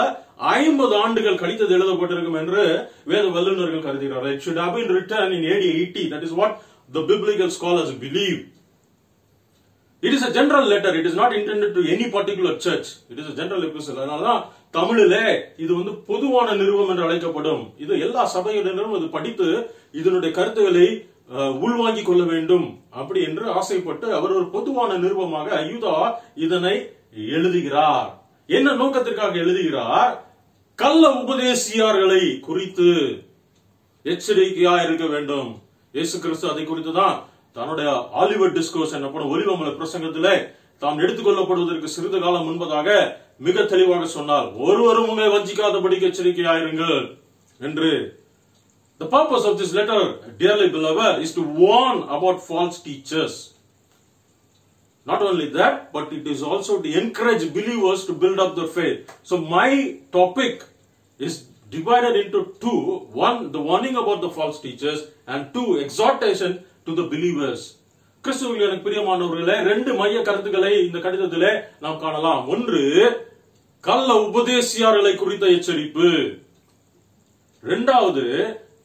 50 ஆண்டுகள் கழித்தது எழுதப்பட்டிருக்கும் என்று வேத வல்லுநர்கள் கருதுகிறார்கள். It should have been written in AD 80. That is what the biblical scholars believe. It is a general letter. It is not intended to any particular church. It is a general epistle. அதனாலதான் தமிழிலே இது பொதுவான நிருபம் என்று அழைக்கப்படும். இது எல்லா சபையினரும் இது படித்து இதனுடைய கருத்துக்களை உள்வாங்கிக் கொள்ள வேண்டும் அப்படி என்று ஆசைப்பட்டு அவர் ஒரு பொதுவான நிருபமாக யூதா இதனை எழுதுகிறார். என்ன நோக்கத்திற்காக எழுதுகிறார்? கள்ள உபதேசியார்களை குறித்து எச்சரிக்கையா இருக்க வேண்டும். இயேசு கிறிஸ்து அதை குறித்துதான் தன்னுடைய ஆலிவர் டிஸ்கோர்ஸ் எனப்படும் ஒலிவமல பிரசங்கத்திலே தாம் எடுத்துக்கொள்ளப்படுவதற்கு சிறிது காலம் முன்பதாக மிக தெளிவாக சொன்னார், ஒருவரும் உங்களை வஞ்சிக்காதபடிக்கு எச்சரிக்கையாயிருங்கள் என்று. The purpose of this letter, dearly beloved, is to warn about false teachers. Not only that, but it is also to encourage believers to build up their faith. So my topic is divided into two. One, the warning about the false teachers, and two, exhortation to the believers. கிறிஸ்துவில் எனக்கு பிரியமானவர்களே, 2 மைய கருத்துக்களை இந்த கடிதத்திலே நாம் காணலாம். ஒன்று, கள்ள உபதேசியார்களை குறித்த எச்சரிப்பு. இரண்டாவது,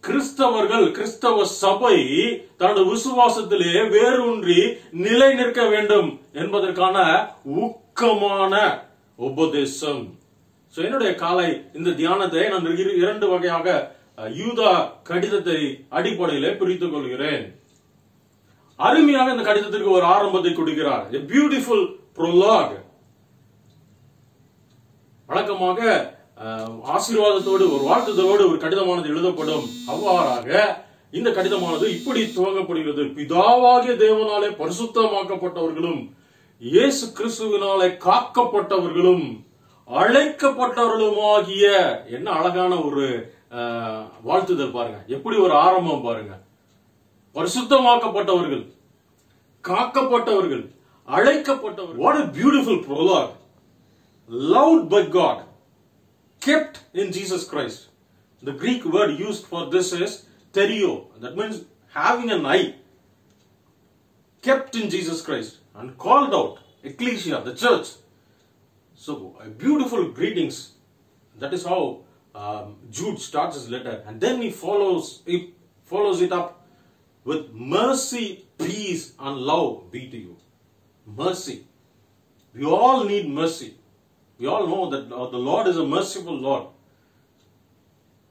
கிறிஸ்தவ சபை தனது விசுவாசத்திலே வேரூன்றி நிலை நிற்க வேண்டும் என்பதற்கான ஊக்கமான உபதேசம். என்னுடைய காலை இந்த தியானத்தை நான் 2 வகையாக யூதா கடிதத்தை அடிப்படையிலே பிரித்துக் கொள்கிறேன். அருமையாக இந்த கடிதத்திற்கு ஒரு ஆரம்பத்தை கொடுக்கிறார். A beautiful prologue. வழக்கமாக ஆசீர்வாதத்தோடு ஒரு வாழ்த்துதலோடு ஒரு கடிதமானது எழுதப்படும். அவ்வாறாக இந்த கடிதமானது இப்படி துவங்கப்படுகிறது. பிதாவாகிய தேவனாலே பரிசுத்தமாக்கப்பட்டவர்களும் இயேசு கிறிஸ்துவினாலே காக்கப்பட்டவர்களும் அழைக்கப்பட்டவர்களுமாகிய, என்ன அழகான ஒரு வாழ்த்துதல் பாருங்க, எப்படி ஒரு ஆரம்பம் பாருங்க. பரிசுத்தமாக்கப்பட்டவர்கள், காக்கப்பட்டவர்கள், அழைக்கப்பட்டவர்கள். What a beautiful prologue. Loved by God, kept in Jesus Christ. The Greek word used for this is therio. That means having an eye. Kept in Jesus Christ and called out, ecclesia, the church. So beautiful greetings. That is how Jude starts his letter, and then he follows it up with mercy, peace, and love be to you. Mercy. We all need mercy. We all know that the Lord is a merciful Lord.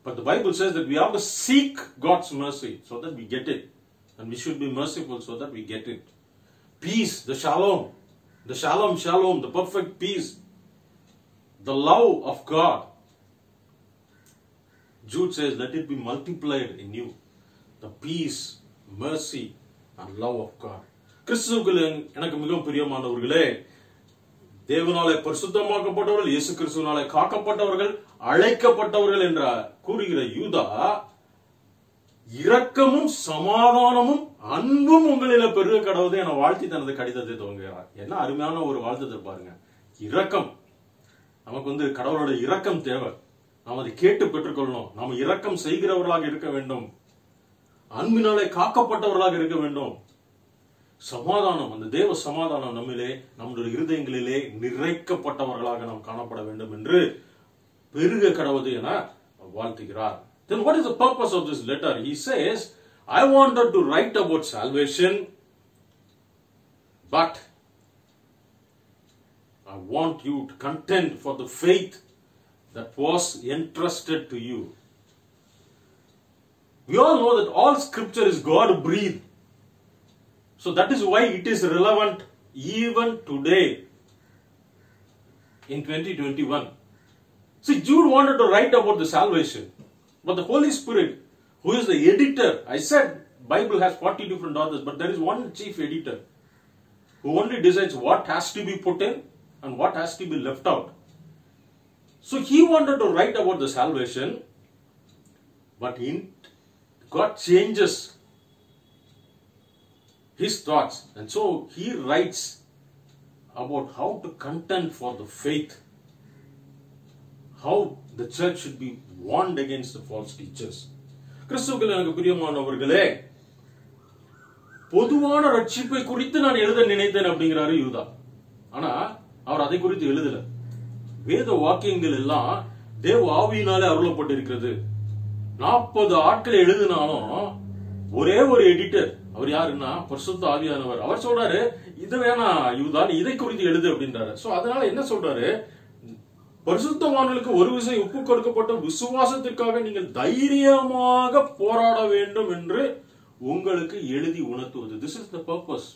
But the Bible says that we have to seek God's mercy so that we get it. And we should be merciful so that we get it. Peace, the shalom. The shalom, the perfect peace. The love of God. Jude says, let it be multiplied in you. The peace, mercy, and love of God. கிறிஸ்துவுக்குள் எனக்கு மிகவும் பிரியமானவர்களே, தேவனாலே பரிசுத்தமாக்கப்பட்டவர்கள், இயேசு கிறிஸ்துவினாலே காக்கப்பட்டவர்கள், அழைக்கப்பட்டவர்கள் என்ற கூறுகிற யூதா, இரக்கமும் சமாதானமும் அன்பும் உங்களில பெருக கடவுது என வாழ்த்தி தனது கடிதத்தை துவங்குகிறார். என்ன அருமையான ஒரு வாழ்த்து பாருங்க. இரக்கம். நமக்கு கடவுளோட இரக்கம் தேவை. நாம் அதை கேட்டு பெற்றுக்கொள்ளணும். நாம் இரக்கம் செய்கிறவர்களாக இருக்க வேண்டும். அன்பினாலே காக்கப்பட்டவர்களாக இருக்க வேண்டும். சமாதானம், அந்த தேவ சமாதானம் நம்மிலே, நம்முடைய இருதயங்களிலே நிறைக்கப்பட்டவர்களாக நாம் காணப்பட வேண்டும் என்று பெருக கடவுது என வாழ்த்துகிறார். Then what is the purpose of this letter? He says, I wanted to write about salvation, but I want you to contend for the faith that was entrusted to you. We all know that all scripture is God-breathed. So that is why it is relevant even today in 2021. See, Jude wanted to write about the salvation. But the Holy Spirit, who is the editor, I said Bible has 40 different authors, but there is one chief editor who only decides what has to be put in and what has to be left out. So he wanted to write about the salvation, but God changes his thoughts, and so he writes about how to contend for the faith, how the church should be warned against the false teachers. கிறிஸ்துவுக்குள் எனக்கு பிரியமானவர்களே, பொதுவான ரட்சிப்பை குறித்து நான் எழுத நினைத்தேன் அப்படிங்கிறாரு யூதா. ஆனா அவர் அதை குறித்து எழுதல. வேத வாக்கியங்கள் எல்லாம் தேவ ஆவியினாலே அருளப்பட்டிருக்கிறது. 40 ஆட்கள் எழுதினாலும் ஒரே ஒரு எடிட்டர், அவர் யாருன்னா பரிசுத்த ஆவியானவர். அவர் சொல்றாரு, இது வேணா யூதா, இதை குறித்து எழுது அப்படின்றாரு. சோ அதனால என்ன சொல்றாரு, பரிசுத்தவான்களுக்கு ஒரு விஷயம் ஒப்பு கொடுக்கப்பட்ட விசுவாசத்திற்காக நீங்கள் தைரியமாக போராட வேண்டும் என்று உங்களுக்கு எழுதி உணர்த்துவது. This is the purpose.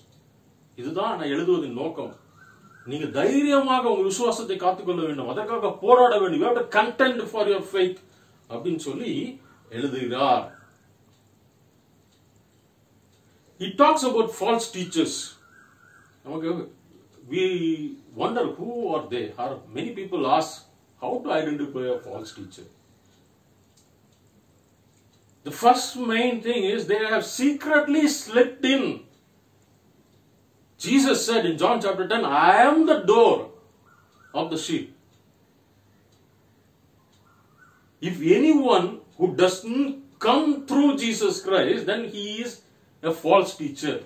இதுதான் நான் எழுதுவதின் நோக்கம். நீங்க தைரியமாக உங்க விசுவாசத்தை காத்துக்கொள்ள வேண்டும், அதற்காக போராட வேண்டும். You have to contend for your faith அப்படின்னு சொல்லி எழுதுகிறார். He talks about false teachers. We wonder who are they. Many people ask how to identify a false teacher. The first main thing is they have secretly slipped in. Jesus said in John chapter 10, I am the door of the sheep. If anyone who doesn't come through Jesus Christ, then he is a false teacher.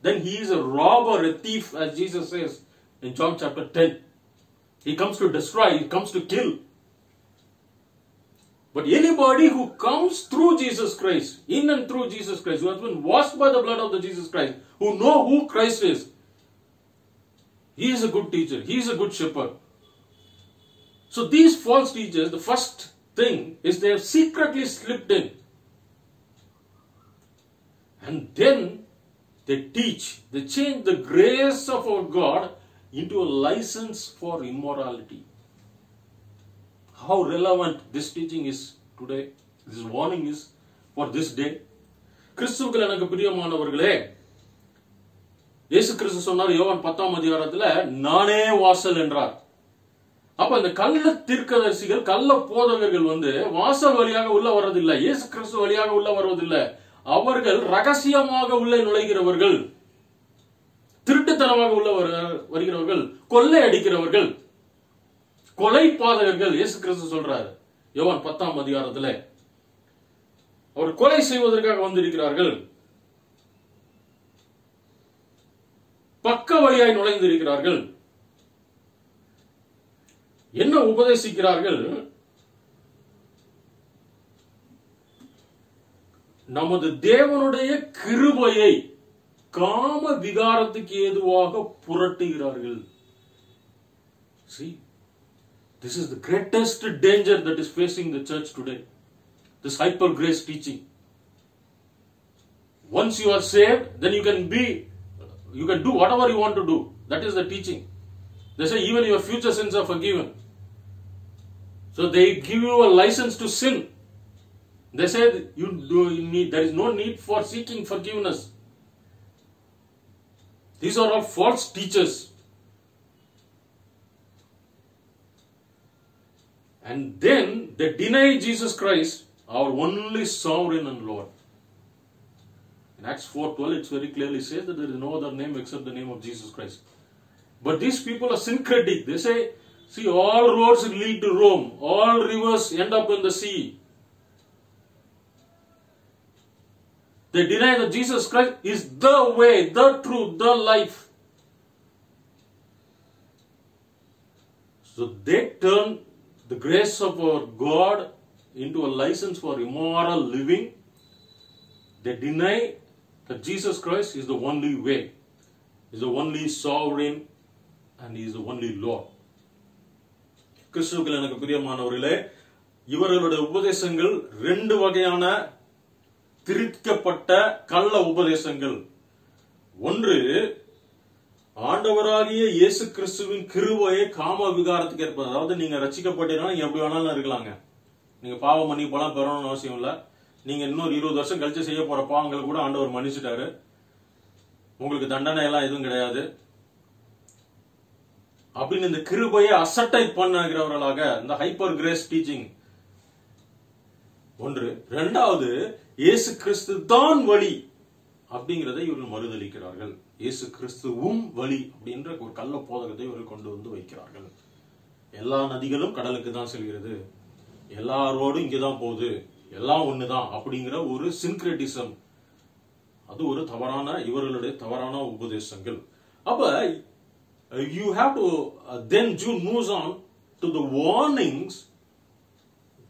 Then he is a robber, a thief, as Jesus says in John chapter 10. He comes to destroy, he comes to kill. But anybody who comes through Jesus Christ, in and through Jesus Christ, who has been washed by the blood of the Jesus Christ, who know who Christ is, he is a good teacher, he is a good shepherd. So these false teachers, the first thing is they have secretly slipped in. And then they teach, they change the grace of our God into a license for immorality. How relevant this teaching is today, this warning is for this day. கிறிஸ்துவுக்குள் எனக்கு பிரியமானவர்களே, இயேசு கிறிஸ்து சொன்னார் யோவான் 10ஆம் அதிகாரத்துல, நானே வாசல் என்றார். அப்ப இந்த கள்ள தீர்க்கதரிசிகள், கள்ள போதகர்கள் வாசல் வழியாக உள்ள வர்றதில்லை, இயேசு கிறிஸ்து வழியாக உள்ள வருவதில்லை. அவர்கள் ரகசியமாக உள்ளே நுழைகிறவர்கள், திருட்டுத்தனமாக உள்ள வருகிறவர்கள், கொள்ளை அடிக்கிறவர்கள், கொலை பாதகர்கள். இயேசு கிறிஸ்து சொல்றாரு யோவான் 10ஆம் அதிகாரத்துல, அவர் கொலை செய்வதற்காக வந்திருக்கிறார்கள், பக்க வழியாய் நுழைந்திருக்கிறார்கள். என்ன உபதேசிக்கிறார்கள்? நமது தேவனுடைய கிருபையை காம விகாரத்துக்கு ஏதுவாக புரட்டுகிறார்கள். See, this is the greatest danger that is facing the church today. This hyper grace teaching. Once you are saved, then you can do whatever you want to do. That is the teaching. They say even your future sins are forgiven. So they give you a license to sin. They say there is no need for seeking forgiveness. These are all false teachers. And then they deny Jesus Christ, our only sovereign and Lord. In Acts 4:12, it very clearly says that there is no other name except the name of Jesus Christ. But these people are syncretic. They say, see, all roads lead to Rome. All rivers end up in the sea. They deny that Jesus Christ is the way, the truth, the life. So they turn the grace of our God into a license for immoral living. They deny that Jesus Christ is the only way, is the only sovereign, and he is the only Lord. கிறிஸ்துவுக்குள் எனக்கு பிரியமானவர்களே, இவர்களுடைய உபதேசங்கள் ரெண்டு வகையான திரிக்கப்பட்ட கள்ள உபதேசங்கள். ஒன்று, ஆண்டவராகிய இயேசு கிறிஸ்துவின் கிருபையை காம விகாரத்துக்கு ஏற்பது. அதாவது நீங்க ரட்சிக்கப்பட்டீங்கன்னா நீங்க எப்படி வேணாலும் இருக்கலாங்க. நீங்க பாவ மன்னிப்பெல்லாம் பெறணும்னு அவசியம் இல்ல. நீங்க இன்னொரு 20 வருஷம் கழிச்சு செய்ய போற பாவங்கள் கூட ஆண்டவர் மன்னிச்சுட்டாரு. உங்களுக்கு தண்டனை எல்லாம் எதுவும் கிடையாது அப்படின்னு இந்த கிருபையை அசட்டை பண்ணுகிறவர்களாக இந்த ஹைப்பர் கிரேஸ் டீச்சிங் ஒன்று. இரண்டாவது, இயேசு கிறிஸ்து தான் வழி அப்படிங்கிறதை இவர்கள் மறுதளிக்கிறார்கள். இயேசு கிறிஸ்துவும் வழி அப்படின்ற ஒரு கள்ள போதகத்தை இவர்கள் கொண்டு வந்து வைக்கிறார்கள். எல்லா நதிகளும் கடலுக்கு தான் செல்கிறது, எல்லா ரோடும் இங்கதான் போகுது, எல்லாம் ஒண்ணுதான் அப்படிங்கிற ஒரு சின்கிரட்டிசம். அது ஒரு தவறான இவர்களுடைய தவறான உபதேசங்கள். அப்ப you have to then Jude moves on to the warnings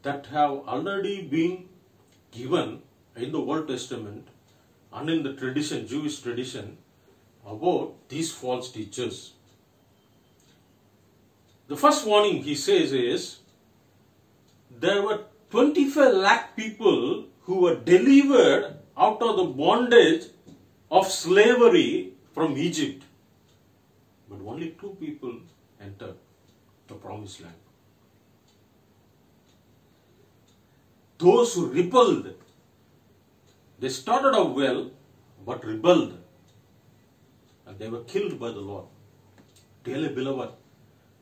that have already been given in the Old Testament and in the tradition, Jewish tradition, about these false teachers. The first warning he says is there were 25 lakh people who were delivered out of the bondage of slavery from Egypt, but only 2 people entered the promised land. Those who rebelled, they started out well, but rebelled, and they were killed by the Lord. Dearly beloved,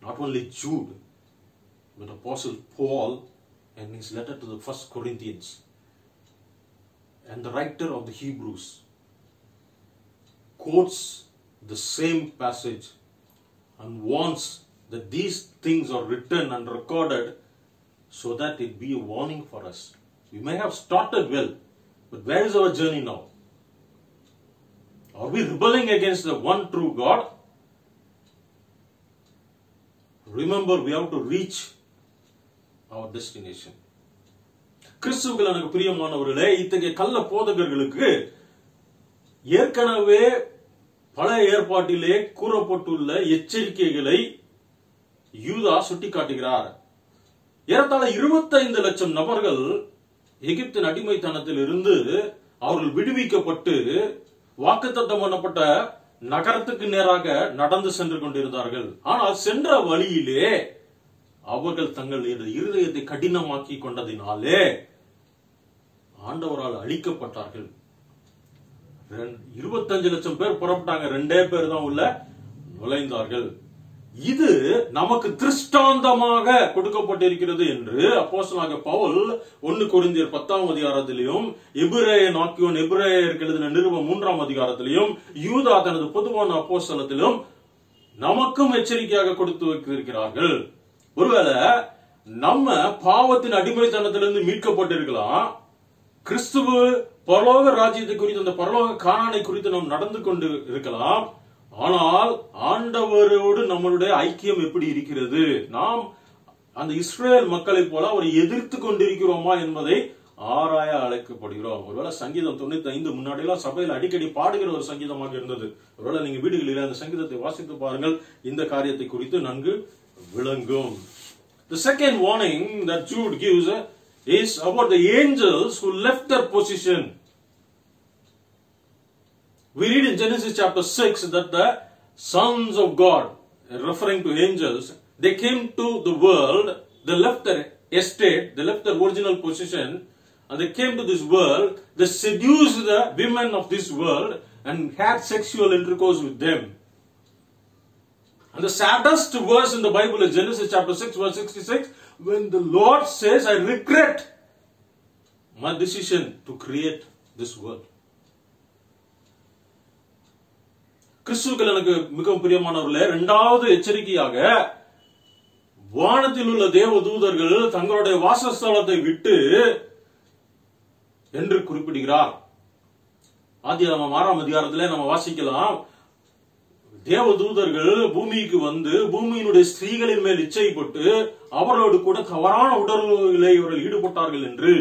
not only Jude, but Apostle Paul in his letter to the 1 Corinthians and the writer of the Hebrews quotes the same passage and warns that these things are written and recorded so that it be a warning for us. We may have started well, but where is our journey now? Are we rebelling against the one true God? Remember, we have to reach our destination. கிறிஸ்துவுக்குள் எனக்கு பிரியமானவர்களே, இத்தகைய கள்ள போதகர்களுக்கு ஏற்கனவே பழைய ஏற்பாட்டிலே கூறப்பட்டுள்ள எச்சரிக்கைகளை யூதா சுட்டிக்காட்டுகிறார். ஏறத்தாழ 25 லட்சம் நபர்கள் எகிப்தின் அடிமைத்தனத்தில் இருந்து அவர்கள் விடுவிக்கப்பட்டு வாக்குத்தத்தம் பண்ணப்பட்ட நகரத்துக்கு நேராக நடந்து சென்று கொண்டிருந்தார்கள். ஆனால் சென்ற வழியிலே அவர்கள் தங்கள் இருதயத்தை கடினமாக்கி கொண்டதினாலே ஆண்டவரால் அழிக்கப்பட்டார்கள். 25 லட்சம் பேர் புறப்பட்டாங்க, 2 பேர் தான் உள்ள நுழைந்தார்கள். இது நமக்கு திருஷ்டாந்தமாக கொடுக்கப்பட்டிருக்கிறது என்று அப்போஸ்தலனாகிய பவுல் 1 கொரிந்தியர் 10ஆம் அதிகாரத்திலும் எபிரேயருக்கு எழுதின நிருபம் 3ஆம் அதிகாரத்திலும் யூதா தனது பொதுவான அப்போஸ்தலத்திலும் நமக்கும் எச்சரிக்கையாக கொடுத்து வைத்திருக்கிறார்கள். ஒருவேளை நம்ம பாவத்தின் அடிமைத்தனத்திலிருந்து மீட்கப்பட்டிருக்கலாம், கிறிஸ்துவ பரலோக ராஜ்யத்தை குறித்து அந்த பரலோக கானானை குறித்து நாம் நடந்து கொண்டு இருக்கலாம். ஆனால் ஆண்டவரோடு நம்மளுடைய ஐக்கியம் எப்படி இருக்கிறது? நாம் அந்த இஸ்ரேல் மக்களை போல அவரை எதிர்த்து கொண்டிருக்கிறோமா என்பதை ஆராய அழைக்கப்படுகிறோம். ஒருவேளை சங்கீதம் 95 முன்னாடியெல்லாம் சபையில் அடிக்கடி பாடுகிற ஒரு சங்கீதமாக இருந்தது. ஒருவேளை நீங்க வீடுகளில் அந்த சங்கீதத்தை வாசித்து பாருங்கள், இந்த காரியத்தை குறித்து நன்கு விளங்கும். The second warning that Jude gives is about the angels who left their position. We read in Genesis chapter 6 that the sons of God, referring to angels, they came to the world, they left their estate, they left their original position, and they came to this world, they seduced the women of this world and had sexual intercourse with them. And the saddest verse in the Bible is Genesis chapter 6 verse 66, when the Lord says, I regret my decision to create this world. கிறிஸ்துவுக்குள் எனக்கு மிகவும் பிரியமானவர்களே, இரண்டாவது எச்சரிக்கையாக வானத்தில் உள்ள தேவ தூதர்கள் தங்களுடைய வாசஸ்தலத்தை விட்டு என்று குறிப்பிடுகிறார். ஆதியாகமம் 6ஆம் அதிகாரத்திலே நம்ம வாசிக்கலாம், தேவ தூதர்கள் பூமிக்கு வந்து பூமியினுடைய ஸ்திரீகளின் மேல் இச்சைப்பட்டு அவர்களோடு கூட தவறான உடல்களிலே இவர்கள் ஈடுபட்டார்கள் என்று.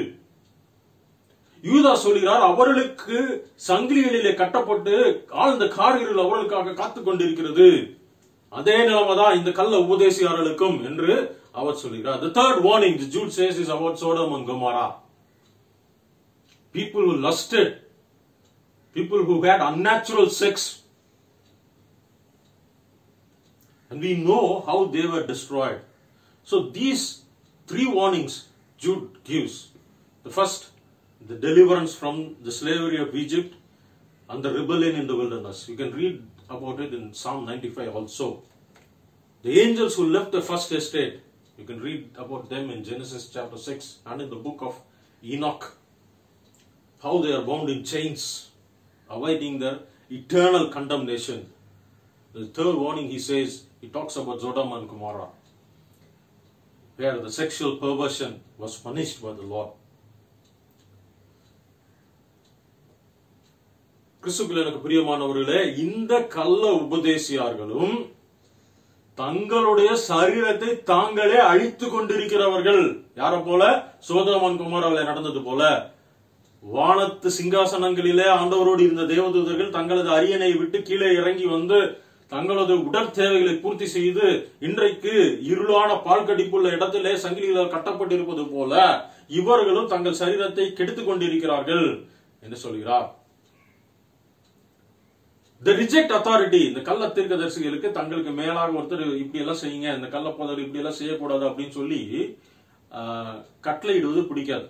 யூதா சொல்கிறார், அவர்களுக்கு சங்கிலிகளிலே கட்டப்பட்டு ஆழ்ந்த காரிகள் அவர்களுக்காக காத்துக் கொண்டிருக்கிறது. அதே நிலைமைதான் இந்த கள்ள உபதேசியார்களுக்கும் என்று அவர் சொல்கிறார். The third warning the Jude says is about Sodom and Gomorrah. People who lusted, people who had unnatural sex, and we know how they were destroyed. So these three warnings Jude gives. The first, the deliverance from the slavery of Egypt and the rebellion in the wilderness. You can read about it in Psalm 95 also. The angels who left the first estate, you can read about them in Genesis chapter 6 and in the book of Enoch. How they are bound in chains, awaiting their eternal condemnation. The third warning he says, he talks about Sodom and Gomorrah, where the sexual perversion was punished by the Lord. கிறிஸ்துவுக்குள் எனக்கு பிரியமானவர்களே, இந்த கள்ள உபதேசியார்களும் தங்களுடைய சரீரத்தை தாங்களே அழித்துக் கொண்டிருக்கிறவர்கள். யார போல? சோதோம் குமாராவில் நடந்தது போல. வானத்து சிங்காசனங்களிலே ஆண்டவரோடு இருந்த தேவதூதர்கள் தங்களது அரியணை விட்டு கீழே இறங்கி வந்து தங்களது உடற் தேவைகளை பூர்த்தி செய்து இன்றைக்கு இருளான பால் கடிப்புள்ள இடத்திலே சங்கிலிகளால் கட்டப்பட்டிருப்பது போல இவர்களும் தங்கள் சரீரத்தை கெடுத்துக் கொண்டிருக்கிறார்கள் என்று சொல்கிறார். The reject authority, இந்த கள்ள தீர்க்கதரிசிகளுக்கு தங்களுக்கு மேலாக ஒருத்தர் இப்படி எல்லாம் செய்யுங்க, இந்த கள்ள போதர் இப்படி எல்லாம் செய்யக்கூடாது அப்படின்னு சொல்லி கட்டளையிடுவது பிடிக்காது.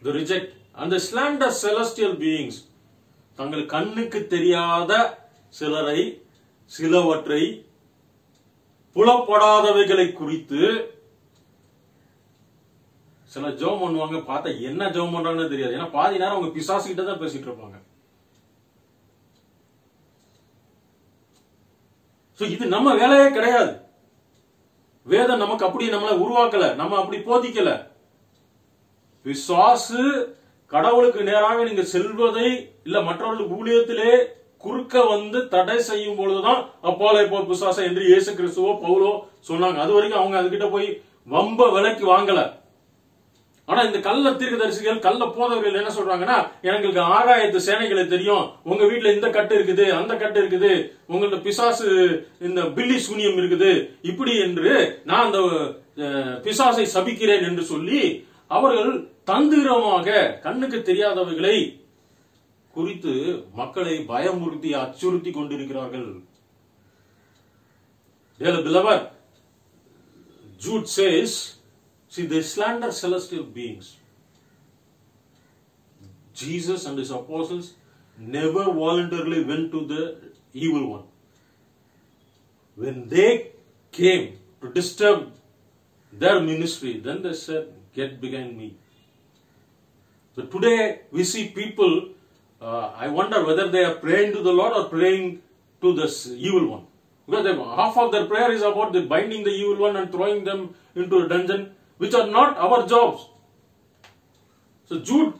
The reject and the slander celestial beings, தங்கள் கண்ணுக்கு தெரியாத சிலரை சிலவற்றை புலப்படாதவைகளை குறித்து சில ஜெபம் பண்ணுவாங்க, பார்த்தா என்ன ஜெபம் பண்றாங்கன்னு தெரியாது. ஏன்னா பாதி நேரம் அவங்க பிசாசு கிட்ட தான் பேசிட்டு இருப்பாங்க. இது நம்ம வேலையே கிடையாது. வேதம் நமக்கு அப்படி நம்மளை உருவாக்கல, நம்ம அப்படி போதிக்கல. பிசாசு கடவுளுக்கு நேராக நீங்க செல்வதை இல்ல மற்றவர்களுக்கு ஊழியத்திலே குறுக்க வந்து தடை செய்யும் பொழுதுதான் அப்போலே போ பிசாசை என்று இயேசு கிறிஸ்துவோ பவுலோ சொன்னாங்க. அது வரைக்கும் அவங்க அதுகிட்ட போய் வம்ப விலைக்கு வாங்கல. ஆனா இந்த கள்ள தீர்க்கதரிசிகள் கள்ள போதவர்கள் என்ன சொல்றாங்கன்னா, எங்களுக்கு ஆகாயத்து சேனைகளை தெரியும், உங்க வீட்டுல இந்த கட்டு இருக்குது, அந்த கட்டு இருக்குது, உங்கள்ட்ட பிசாசு இந்த பில்லி சூனியம் இருக்குது, இப்படி என்று நான் அந்த பிசாசை சபிக்கிறேன் என்று சொல்லி அவர்கள் தந்திரமாக கண்ணுக்கு தெரியாதவைகளை குறித்து மக்களை பயமுறுத்தி அச்சுறுத்தி கொண்டிருக்கிறார்கள். Beloved, Jude says, see, they slander celestial beings. Jesus and his apostles never voluntarily went to the evil one. When they came to disturb their ministry, then they said, get behind me. So today we see people, I wonder whether they are praying to the Lord or praying to this evil one. Because half of their prayer is about the binding the evil one and throwing them into a dungeon, which are not our jobs. So Jude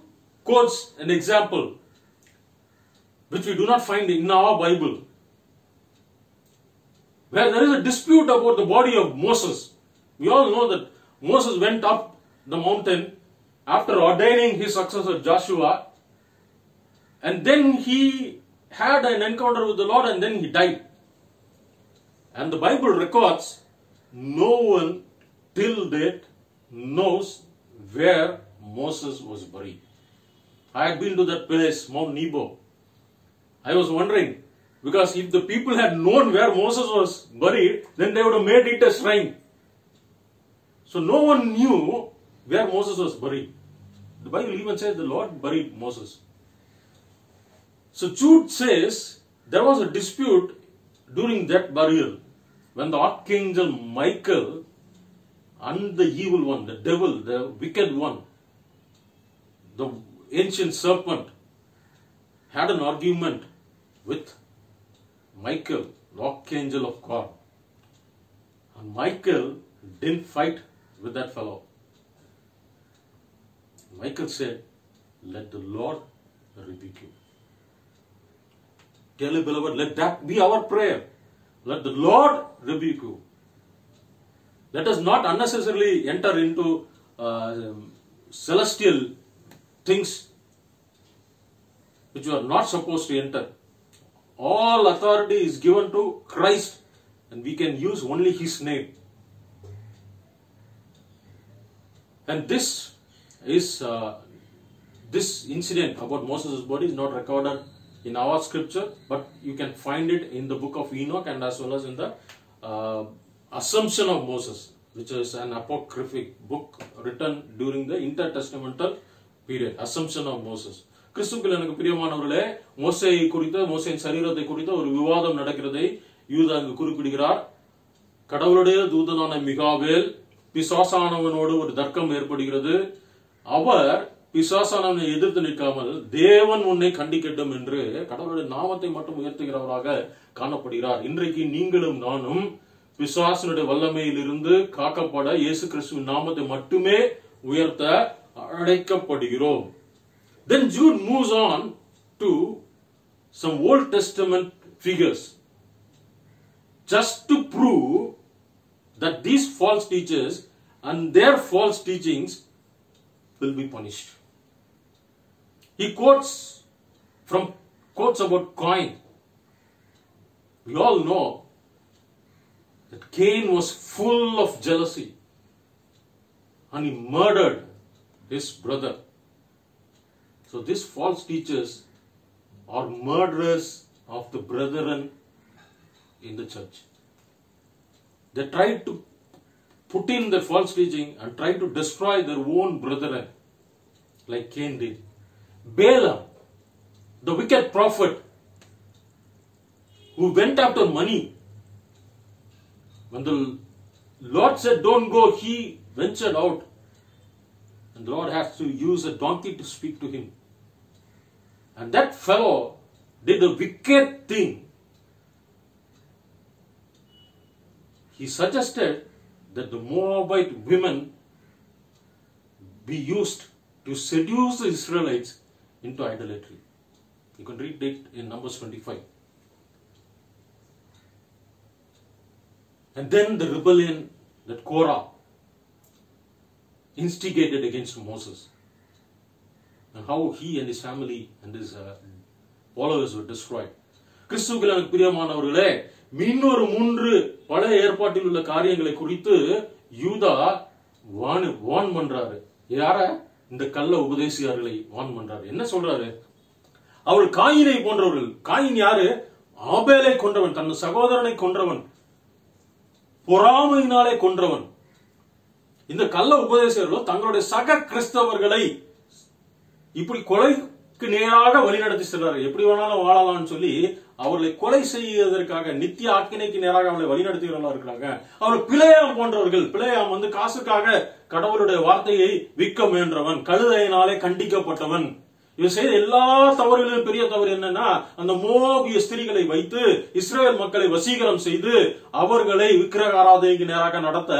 quotes an example which we do not find in our Bible, where there is a dispute about the body of Moses. We all know that Moses went up the mountain after ordaining his successor Joshua, and then he had an encounter with the Lord and then he died. And the Bible records no one till date knows where Moses was buried. I had been to that place, Mount Nebo. I was wondering, because if the people had known where Moses was buried, then they would have made it a shrine. So no one knew where Moses was buried. The Bible even says the Lord buried Moses. So Jude says there was a dispute during that burial when the archangel Michael and the evil one, the devil, the wicked one, the ancient serpent, had an argument with Michael, the archangel of God. And Michael didn't fight with that fellow. Michael said, "Let the Lord rebuke you." Dearly beloved, let that be our prayer. Let the Lord rebuke you. Let us not unnecessarily enter into celestial things which we are not supposed to enter. All authority is given to Christ, and we can use only His name. And this incident about Moses' body is not recorded in our scripture, but you can find it in the book of Enoch and as well as in the Assumption of Moses, which is an apocryphic book written during the intertestamental period. Assumption of Moses. கிறிஸ்துவுக்குள் எனக்கு பிரியமானவர்களே, மோசேயை குறித்த, மோசேயின் சரீரத்தை குறித்த ஒரு விவாதம் நடக்கிறதை யூதா அங்கு குறிப்பிடுகிறார். கடவுளுடைய தூதனான மிகாவேல் பிசாசானவனோடு ஒரு தர்க்கம் ஏற்படுகிறது. அவர் பிசாசானவனை எதிர்த்து நிற்காமல் தேவன் உன்னை கண்டிக்கட்டும் என்று கடவுளுடைய நாமத்தை மட்டும் உயர்த்துகிறவராக காணப்படுகிறார். இன்றைக்கு நீங்களும் நானும் பிசாசனுடைய வல்லமையில் இருந்து காக்கப்பட இயேசு கிறிஸ்துவின் நாமத்தை மட்டுமே உயர்த்த அழைக்கப்படுகிறோம். Then Jude moves on to some Old Testament figures just to prove that these false teachers and their false teachings will be punished. He quotes about Cain. We all know that Cain was full of jealousy and he murdered his brother. So these false teachers are murderers of the brethren in the church. They tried to put in the false teaching and try to destroy their own brethren, like Cain did. Balaam, the wicked prophet, who went after money. When the Lord said, "Don't go," he ventured out. And the Lord has to use a donkey to speak to him. And that fellow did a wicked thing. He suggested that the Moabite women be used to seduce the Israelites into idolatry. You can read it in Numbers 25. And then the rebellion that Korah instigated against Moses, and how he and his family and his followers were destroyed. கிறிஸ்துவுக்குள் எனக்கு பிரியமானவர்களே, இன்னொரு 3 பழைய ஏற்பாட்டில் உள்ள காரியங்களை குறித்து யூதா வான் பண்றாரு. யார? இந்த கள்ள உபதேசியார்களை வான் பண்றாரு. என்ன சொல்றாரு? அவள் காயினை போன்றவர்கள். காயின் யாரு? ஆபேலை கொன்றவன், தன் சகோதரனை கொன்றவன், பொறாமையினாலே கொன்றவன். இந்த கள்ள உபதேசர்களோ தங்களுடைய சக கிறிஸ்தவர்களை இப்படி கொலைக்கு நேராக வழிநடத்தி செல்றாரு. எப்படி வேணாலும் வாழலாம்னு சொல்லி அவர்களை கொலை செய்வதற்காக நித்திய ஆக்கினைக்கு நேராக அவளை வழிநடத்துகிறவர்களா இருக்கிறாங்க. அவர் பிளேயாம் போன்றவர்கள். பிளேயாம் காசுக்காக கடவுளுடைய வார்த்தையை விற்க முயன்றவன், கழுதையினாலே கண்டிக்கப்பட்டவன். இவர் செய்த எல்லா தவறுகளிலும் பெரிய தவறு என்னன்னா, அந்த மோபிய ஸ்திரீகளை வைத்து இஸ்ரேல் மக்களை வசீகரம் செய்து அவர்களை விக்கிரக ஆராதனைக்கு நேராக நடத்த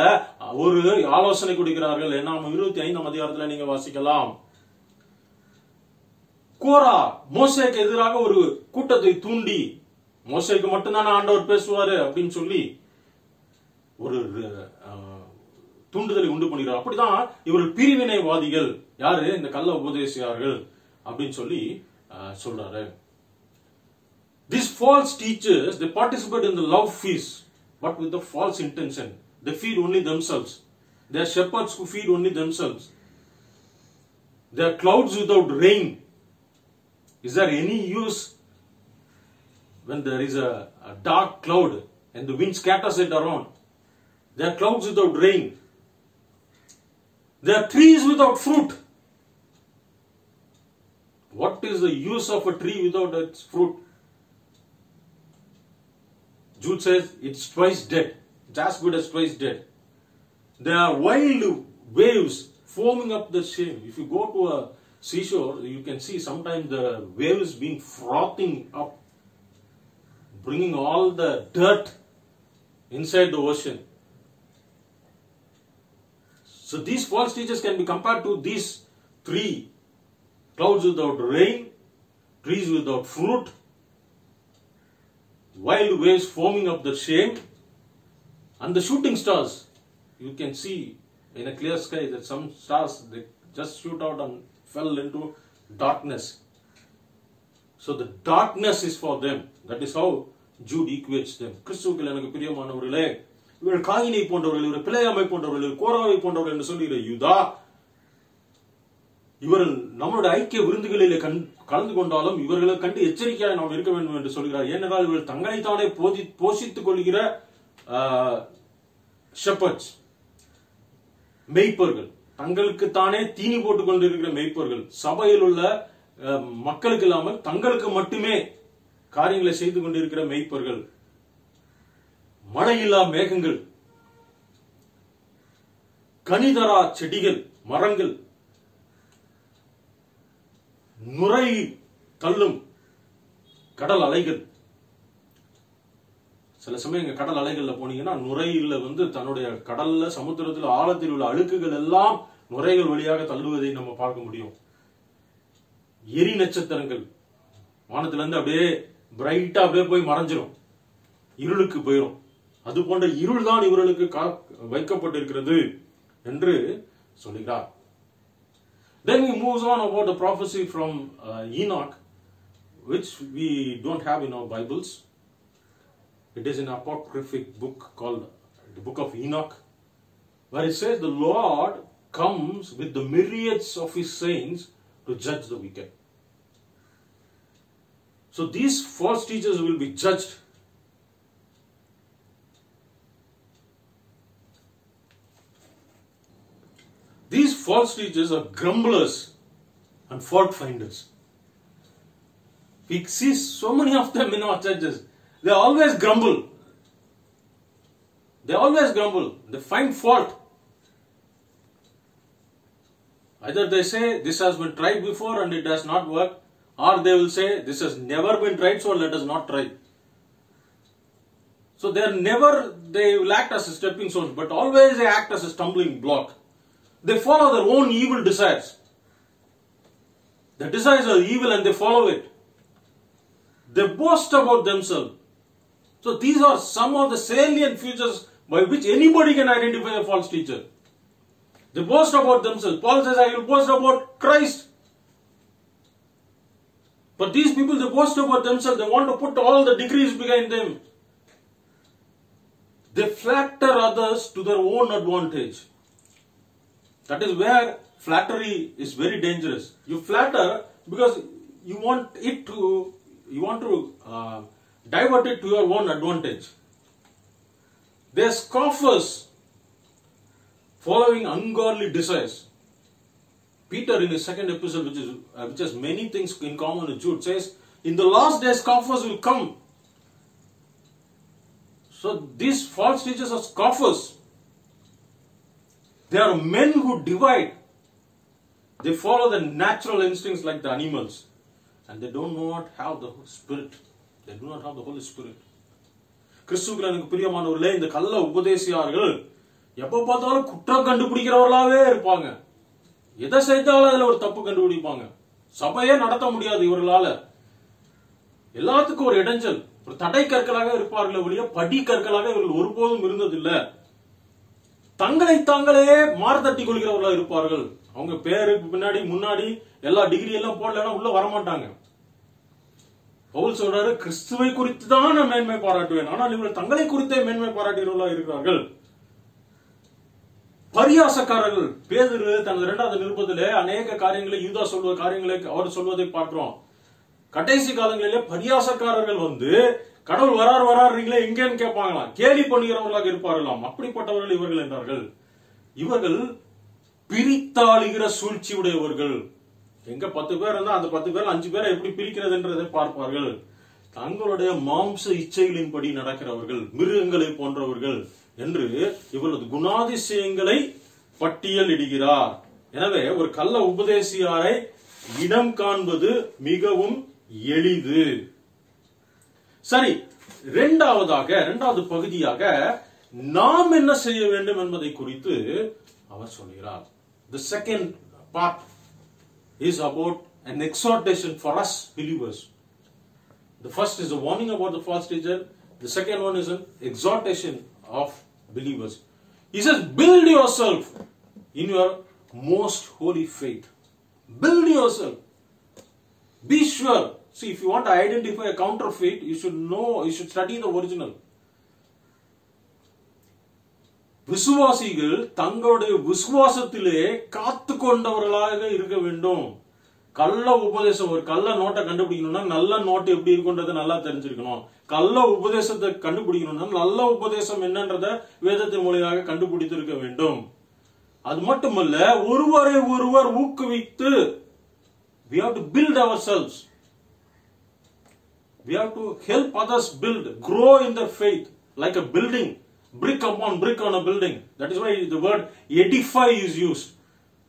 ஒரு ஆலோசனை கொடுக்கிறார்கள். நாம் 25ஆம் அதிகாரத்தில் நீங்க வாசிக்கலாம். கோரா மோசேக்கு எதிராக ஒரு கூட்டத்தை தூண்டி, மோசேக்கு மட்டும்தான் ஆண்டவர் பேசுவாரு அப்படின்னு சொல்லி ஒரு தூண்டுதலை உண்டு பண்ணுகிறார். அப்படிதான் இவர்கள் பிரிவினைவாதிகள். யாரு? இந்த கள்ள உபதேசியார்கள் அப்படின்னு சொல்லி சொல்றாரு. These false teachers, they participate in the love feast, but with the false intention. They feed only themselves. They are shepherds who feed only themselves. They are clouds without rain. Is there any use when there is a dark cloud and the wind scatters it around? They are clouds without rain. They are trees without fruit. What is the use of a tree without its fruit? Jude says it's twice dead. It's as good as twice dead. There are wild waves foaming up the shame. If you go to a seashore, you can see sometimes the waves being frothing up, bringing all the dirt inside the ocean. So these false teachers can be compared to these three: clouds without rain, trees without fruit, wild waves foaming up the shame, and the shooting stars. You can see in a clear sky that some stars, they just shoot out and fell into darkness. So the darkness is for them. That is how Jude equates them. கிறிஸ்துவுக்குள் எனக்கு பிரியமானவர்களே, இவர்கள் காயினை போன்றவர்கள், இவர்கள் பிழையாமை போன்றவர்கள், கோராவை போன்றவர்கள் என்று சொல்லுகிற யூதா, இவர்கள் நம்முடைய ஐக்கிய விருந்துகளிலே கலந்து கொண்டாலும் இவர்களை கண்டு எச்சரிக்கையாக நாம் இருக்க வேண்டும் என்று சொல்கிறார். ஏனென்றால் இவர்கள் தங்களைத்தானே போஷித்துக் கொள்கிற ஷெப்பர்ட்ஸ், மெய்ப்பர்கள், தங்களுக்கு தானே தீனி போட்டுக் கொண்டிருக்கிற மெய்ப்பர்கள், சபையில் உள்ள மக்களுக்கு இல்லாமல் தங்களுக்கு மட்டுமே காரியங்களை செய்து கொண்டிருக்கிற மெய்ப்பர்கள், மழையில்லா மேகங்கள், கனிதரா செடிகள், மரங்கள், நுரை தள்ளும் கடல் அலைகள். சில சமயம் கடல் அலைகள்ல போனீங்கன்னா நுரையில தன்னுடைய கடல்ல சமுத்திரத்தில் ஆழத்தில் உள்ள அழுக்குகள் எல்லாம் நுரைகள் வழியாக தள்ளுவதை நம்ம பார்க்க முடியும். எரி நட்சத்திரங்கள் வானத்துல இருந்து அப்படியே பிரைட்டா அப்படியே போய் மறைஞ்சிரும், இருளுக்கு போயிடும். அது போன்ற இருள் தான் இவர்களுக்கு வைக்கப்பட்டிருக்கிறது என்று சொல்லுகிறார். Then he moves on about the prophecy from Enoch, which we don't have in our Bibles. It is an apocryphic book called the Book of Enoch, where it says the Lord comes with the myriads of his saints to judge the wicked. So these false teachers will be judged. These false teachers are grumblers and fault finders. We see so many of them in our churches. They always grumble. They always grumble. They find fault. Either they say this has been tried before and it has not worked, or they will say this has never been tried, so let us not try. So they will act as a stepping stone, but always they act as a stumbling block. They follow their own evil desires. The desires are evil and they follow it. They boast about themselves. So these are some of the salient features by which anybody can identify a false teacher. They boast about themselves. Paul says, I will boast about Christ. But these people, they boast about themselves. They want to put all the degrees behind them. They flatter others to their own advantage. That is where flattery is very dangerous. You flatter because you want to divert it to your own advantage. They are scoffers following ungodly desires. Peter in his second epistle, which has many things in common with Jude, says, in the last days scoffers will come. So these false teachers are scoffers. They are men who divide. They follow the natural instincts like the animals. And they do not have the Spirit. They do not have the Holy Spirit. கிறிஸ்துவுக்குள் எனக்கு பிரியமானவர்களே, இந்த கள்ள உபதேசியார்கள் எப்ப பார்த்தாலும் குற்றம் கண்டுபிடிக்கிறவர்களாவே இருப்பாங்க. எதை செய்தாலும் அதுல ஒரு தப்பு கண்டுபிடிப்பாங்க. சபையே நடத்த முடியாது இவர்களால. எல்லாத்துக்கும் ஒரு இடைஞ்சல், ஒரு தடை கற்களாக இருப்பார்கள் ஒழிய படி கற்களாக இவர்கள் ஒருபோதும் இருந்ததில்லை. தங்களை தாங்களே மார்தட்டி கொள்கிறவர்களாக இருப்பார்கள். அவங்க பேருக்கு பின்னாடி முன்னாடி எல்லா டிகிரி எல்லாம் போடலன்னா உள்ள வரமாட்டாங்க. பவுல் சொல்றாரு, கிறிஸ்துவை குறித்து தான் நான் மேன்மை பாராட்டுவேன், ஆனால் இவர்கள் தங்களை குறித்தே மேன்மை பாராட்டுகிறவர்களா இருக்கிறார்கள். பரியாசக்காரர்கள். பேதுரு தனது 2வது நிருபத்திலே அநேக காரியங்களை, யூதா சொல்வ காரியங்களை அவர் சொல்வதை பார்க்கிறோம். கடைசி காலங்களிலே பரியாசக்காரர்கள் வந்து கடவுள் வராருங்களே எங்கேன்னு கேட்பாங்களாம், கேலி பண்ணுகிறவர்களாக இருப்பார்களாம். அப்படிப்பட்டவர்கள் இவர்கள் என்றார்கள். இவர்கள் பிரித்தாளுகிற சூழ்ச்சி உடையவர்கள். எங்க 10 பேர் இருந்தா அந்த 10 பேர் 5 பேரை எப்படி பிரிக்கிறது என்றதை பார்ப்பார்கள். தங்களுடைய மாம்ச இச்சைகளின்படி நடக்கிறவர்கள், மிருகங்களை போன்றவர்கள் என்று இவரது குணாதிசயங்களை பட்டியலிடுகிறார். எனவே ஒரு கள்ள உபதேசியாரை இனம் காண்பது மிகவும் எளிது. சரி, இரண்டாவது பகுதியாக நாம் என்ன செய்ய வேண்டும் என்பதை குறித்து அவர் சொல்கிறார். The second part is about an exhortation for us believers. The first is a warning about the false teacher. The second one is an exhortation of believers. He says, build yourself in your most holy faith. Build yourself. Be sure. See, if you want to identify a counterfeit, you should study the original. விசுவாசிகள் தங்களுடைய விசுவாசத்திலே காத்து கொண்டவர்களாக இருக்க வேண்டும். கள்ள உபதேசம், ஒரு கள்ள நோட்டை கண்டுபிடிக்கணும்னா நல்ல நோட்டு எப்படி இருக்குன்றதை நல்லா தெரிஞ்சிருக்கணும். கள்ள உபதேசத்தை கண்டுபிடிக்கணும்னா நல்ல உபதேசம் என்னன்றதை வேதத்தின் மூலியமாக கண்டுபிடித்திருக்க வேண்டும். அது மட்டுமல்ல, ஒருவரை ஒருவர் ஊக்குவித்து, we have to build ourselves. We have to help others build, grow in their faith like a building. Brick upon brick on a building. That is why the word edify is used,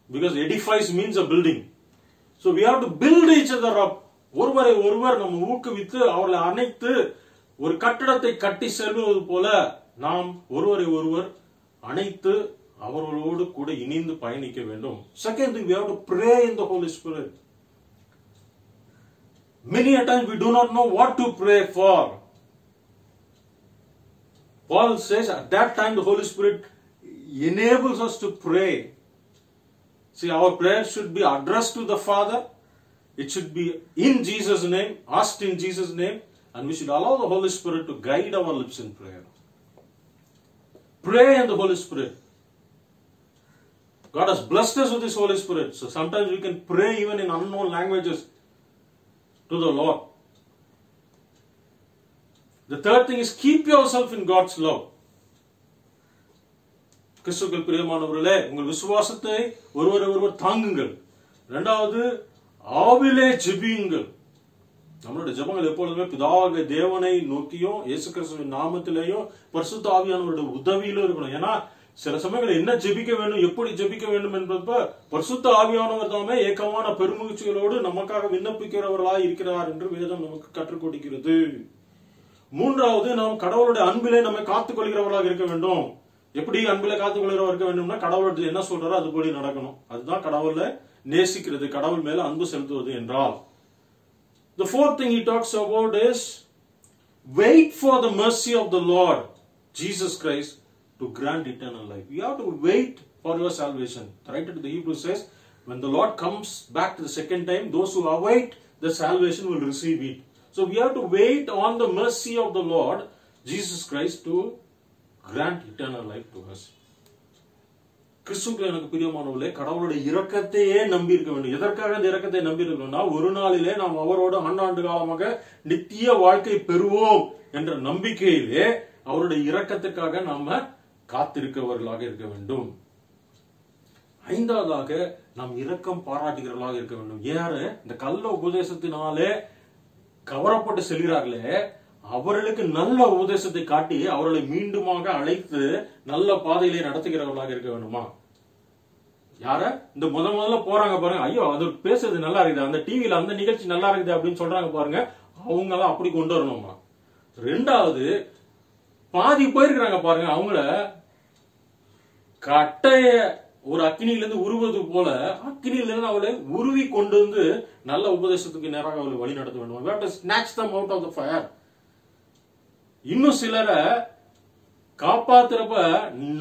because edifies means a building. So we have to build each other up. ஒருவரை ஒருவர் நம்ம ஊக்குவித்து அவர்களை அணைத்து ஒரு கட்டடத்தை கட்டி செல்வது போல நாம் ஒருவரை ஒருவர் அணைத்து அவர்களோடு கூட இணைந்து பயணிக்க வேண்டும். Second thing, we have to pray in the Holy Spirit. Many a time we do not know what to pray for. Paul says at that time the Holy Spirit enables us to pray. See, our prayer should be addressed to the Father. It should be in Jesus' name, asked in Jesus' name, and we should allow the Holy Spirit to guide our lips in prayer. Pray in the Holy Spirit. God has blessed us with His Holy Spirit. So sometimes we can pray even in unknown languages to the Lord. The third thing is keep yourself in God's love. கிறிஸ்துவுக்குள் பிரியமானவர்களே, உங்கள் விசுவாசத்தை ஒருவரை ஒருவர் தாங்குங்கள். இரண்டாவது, ஆவிலே ஜெபியுங்கள். நம்மளுடைய ஜெபங்கள் எப்பொழுதுமே பிதாவாகிய தேவனை நோக்கியும் இயேசு கிறிஸ்துவின் நாமத்திலேயும் பரிசுத்த ஆவியானவருடைய உதவியிலும் இருக்கணும். ஏன்னா சில சமயங்கள் என்ன ஜெபிக்க வேண்டும், எப்படி ஜெபிக்க வேண்டும் என்பது பரிசுத்த ஆவியானவர் தாமே ஏக்கமான பெருமூச்சுகளோடு நமக்காக விண்ணப்பிக்கிறவர்களாய் இருக்கிறார் என்று வேதம் நமக்கு கற்றுக் கொடுக்கிறது. மூன்றாவது, நாம் கடவுளுடைய அன்பிலே நம்மை காத்துக் கொள்கிறவர்களாக இருக்க வேண்டும். எப்படி அன்பிலே காத்துக் கொள்கிறவர்கள் இருக்க வேண்டும்னா கடவுள் என்ன சொல்றாரோ அதுபடி நடக்கணும். அதுதான் கடவுளை நேசிக்கிறது, கடவுள் மேல அன்பு செலுத்துவது என்றால். The fourth thing he talks about is wait for the mercy of the Lord Jesus Christ to grant eternal life. You have to wait for your salvation. The writer to the Hebrews says, when the Lord comes back the second time, those who await the salvation will receive it. So we have to wait on the mercy of the Lord Jesus Christ to grant eternal life to us. கிறிஸ்துவுக்குள் எனக்கு பிரியமானவர்களே, கடவுளுடைய இரக்கத்தையே நம்பி இருக்க வேண்டும். எதற்காக இந்த இரக்கத்தை நம்பி இருக்கணும்னா, ஒரு நாளிலே நாம் அவரோடு ஆண்டாண்டு காலமாக நித்திய வாழ்க்கை பெறுவோம் என்ற நம்பிக்கையிலே அவருடைய இரக்கத்துக்காக நாம காத்திருக்கவர்களாக இருக்க வேண்டும். ஐந்தாவதாக, நாம் இரக்கம் பாராட்டுகிறவர்களாக இருக்க வேண்டும். யாரு இந்த கள்ள உபதேசத்தினாலே கவரப்பட்டு செல்கிறார்களே, அவர்களுக்கு நல்ல உபதேசத்தை காட்டி அவர்களை மீண்டுமாக அழைத்து நல்ல பாதையிலே நடத்துகிறவர்களாக இருக்க வேண்டுமா? யார இந்த முதல்ல போறாங்க பாருங்க, ஐயோ அது பேசுறது நல்லா இருக்குது, அந்த டிவியில அந்த நிகழ்ச்சி நல்லா இருக்குது அப்படின்னு சொல்றாங்க பாருங்க, அவங்க எல்லாம் அப்படி கொண்டு வரணுமா? ரெண்டாவது, பாதி போயிருக்கிறாங்க பாருங்க, அவங்கள கட்டைய ஒரு அக்கினியிலிருந்து உருவது போல அக்கினியிலிருந்து அவளை உருவி கொண்டு வந்து நல்ல உபதேசத்துக்கு நேராக அவளை வழி நடத்த வேண்டும். We have to snatch them out of the fire. இன்னும் சிலரை காப்பாத்துறப்ப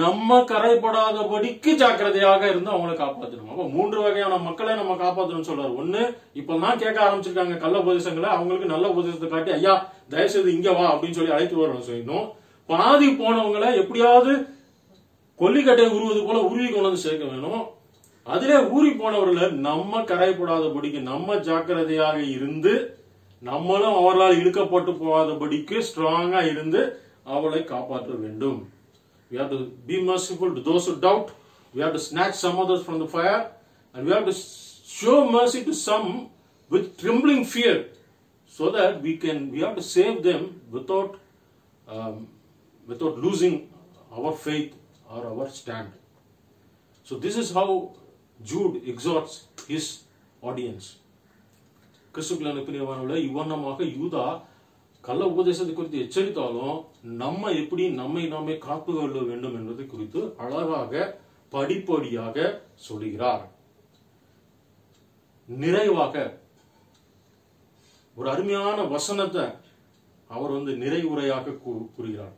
நம்ம கரைப்படாதபடிக்கு ஜாக்கிரதையாக இருந்து அவங்களை காப்பாற்றணும். அப்ப 3 வகையான மக்களை நம்ம காப்பாற்றணும்னு சொல்றாரு. ஒண்ணு, இப்பதான் கேட்க ஆரம்பிச்சிருக்காங்க கள்ள உபதேசங்களை, அவங்களுக்கு நல்ல உபதேசத்தை காட்டி ஐயா தயவுசெய்து இங்க வா அப்படின்னு சொல்லி அழைத்து வரணும் சொல்லணும். பாதி போனவங்களை எப்படியாவது கொல்லிக்கட்டையை உருவது போல உருவி கொண்டு வந்து சேர்க்க வேணும். அதிலே ஊறி போனவர்களை நம்ம கரைப்படாதபடிக்கு நம்ம ஜாக்கிரதையாக இருந்து நம்மளும் அவர்களால் இழுக்கப்பட்டு போகாதபடிக்கு ஸ்ட்ராங்கா இருந்து அவளை காப்பாற்ற வேண்டும். We have to be merciful to those who doubt. We have to snatch some others from the fire, and we have to show mercy to some with trembling fear, so that we have to save them without losing our faith or our stand. So this is how Jude exhorts his audience. கிறிஸ்துவுக்குள்ளான பிரியமானவர்களே, இவ்வண்ணமாக யூதா கள்ள உபதேசத்தை குறித்து எச்சரித்தாலும் நம்ம எப்படி நம்மை நாமே காத்து கொள்ள வேண்டும் என்பதை குறித்து அழகாக படிப்படியாக சொல்கிறார். நிறைவாக ஒரு அருமையான வசனத்தை அவர் நிறைவுரையாக கூறுகிறார்.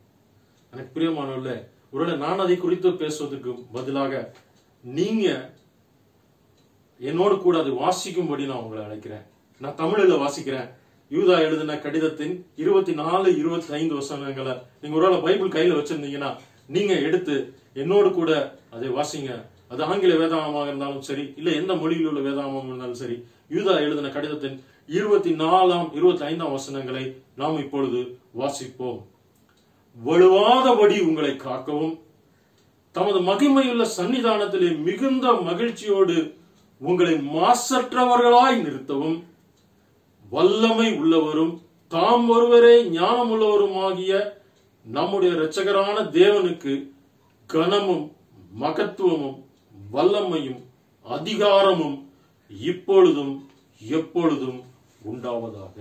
எனக்கு பிரியமானவர்களே, ஒருவேளை நான் அதை குறித்து பேசுவதற்கு பதிலாக நீங்க என்னோடு கூட அதை வாசிக்கும்படி நான் உங்களை அழைக்கிறேன். நான் தமிழில் வாசிக்கிறேன். யூதா எழுதின கடிதத்தின் 24, 25 வசனங்களை நீங்க ஒருவேளை பைபிள் கையில வச்சிருந்தீங்கன்னா நீங்க எடுத்து என்னோடு கூட அதை வாசிங்க. அது ஆங்கில வேதாகமாக இருந்தாலும் சரி, இல்ல எந்த மொழியில் உள்ள வேதாகமாக இருந்தாலும் சரி, யூதா எழுதின கடிதத்தின் 24, 25 வசனங்களை நாம் இப்பொழுது வாசிப்போம். வலுவாதபடி உங்களை காக்கவும், தமது மகிமையுள்ள சன்னிதானத்திலே மிகுந்த மகிழ்ச்சியோடு உங்களை மாசற்றவர்களாய் நிறுத்தவும், வல்லமை உள்ளவரும் தாம் ஒருவரே ஞானம் உள்ளவருமாகிய நம்முடைய இரட்சகரான தேவனுக்கு கனமும் மகத்துவமும் வல்லமையும் அதிகாரமும் இப்பொழுதும் எப்பொழுதும் உண்டாவதாக.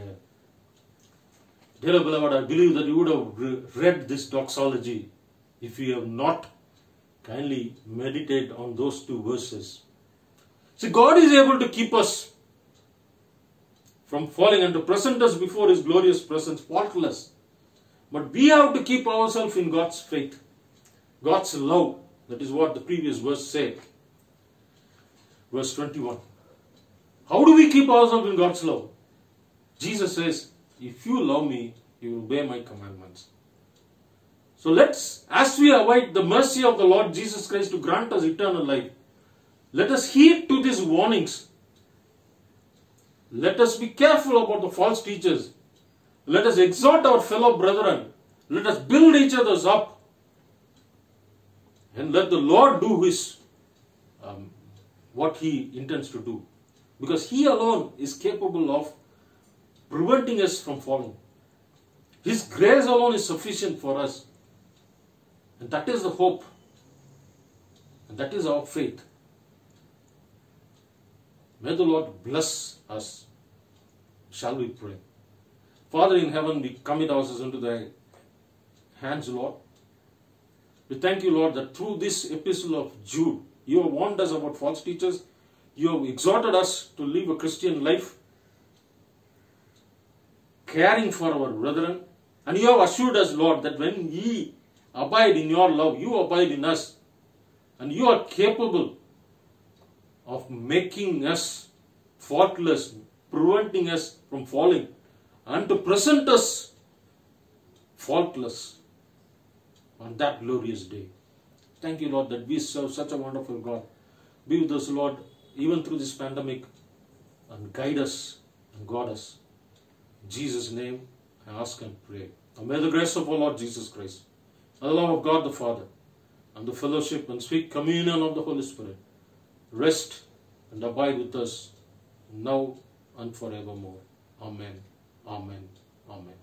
Dear beloved, I believe that you would have read this doxology. If you have not, kindly meditate on those 2 verses. See, God is able to keep us from falling and to present us before His glorious presence faultless. But we have to keep ourselves in God's faith, God's love. That is what the previous verse said. Verse 21. How do we keep ourselves in God's love? Jesus says, if you love me, you will obey my commandments. So let's, as we await the mercy of the Lord Jesus Christ to grant us eternal life, let us heed to these warnings. Let us be careful about the false teachers. Let us exhort our fellow brethren. Let us build each other up. And let the Lord do what He intends to do. Because He alone is capable of preventing us from falling. His grace alone is sufficient for us. And that is the hope. And that is our faith. May the Lord bless us. Shall we pray? Father in heaven, we commit ourselves into Thy hands, Lord. We thank You, Lord, that through this epistle of Jude, You have warned us about false teachers. You have exhorted us to live a Christian life, caring for our brethren. And You have assured us, Lord, that when we abide in Your love, You abide in us. And You are capable of making us faultless, preventing us from falling, and to present us faultless on that glorious day. Thank You, Lord, that we serve such a wonderful God. Be with us, Lord, even through this pandemic, and guide us and guard us. In Jesus' name, I ask and pray. And may the grace of our Lord Jesus Christ, and the love of God the Father, and the fellowship and sweet communion of the Holy Spirit rest and abide with us now and forevermore. Amen. Amen. Amen.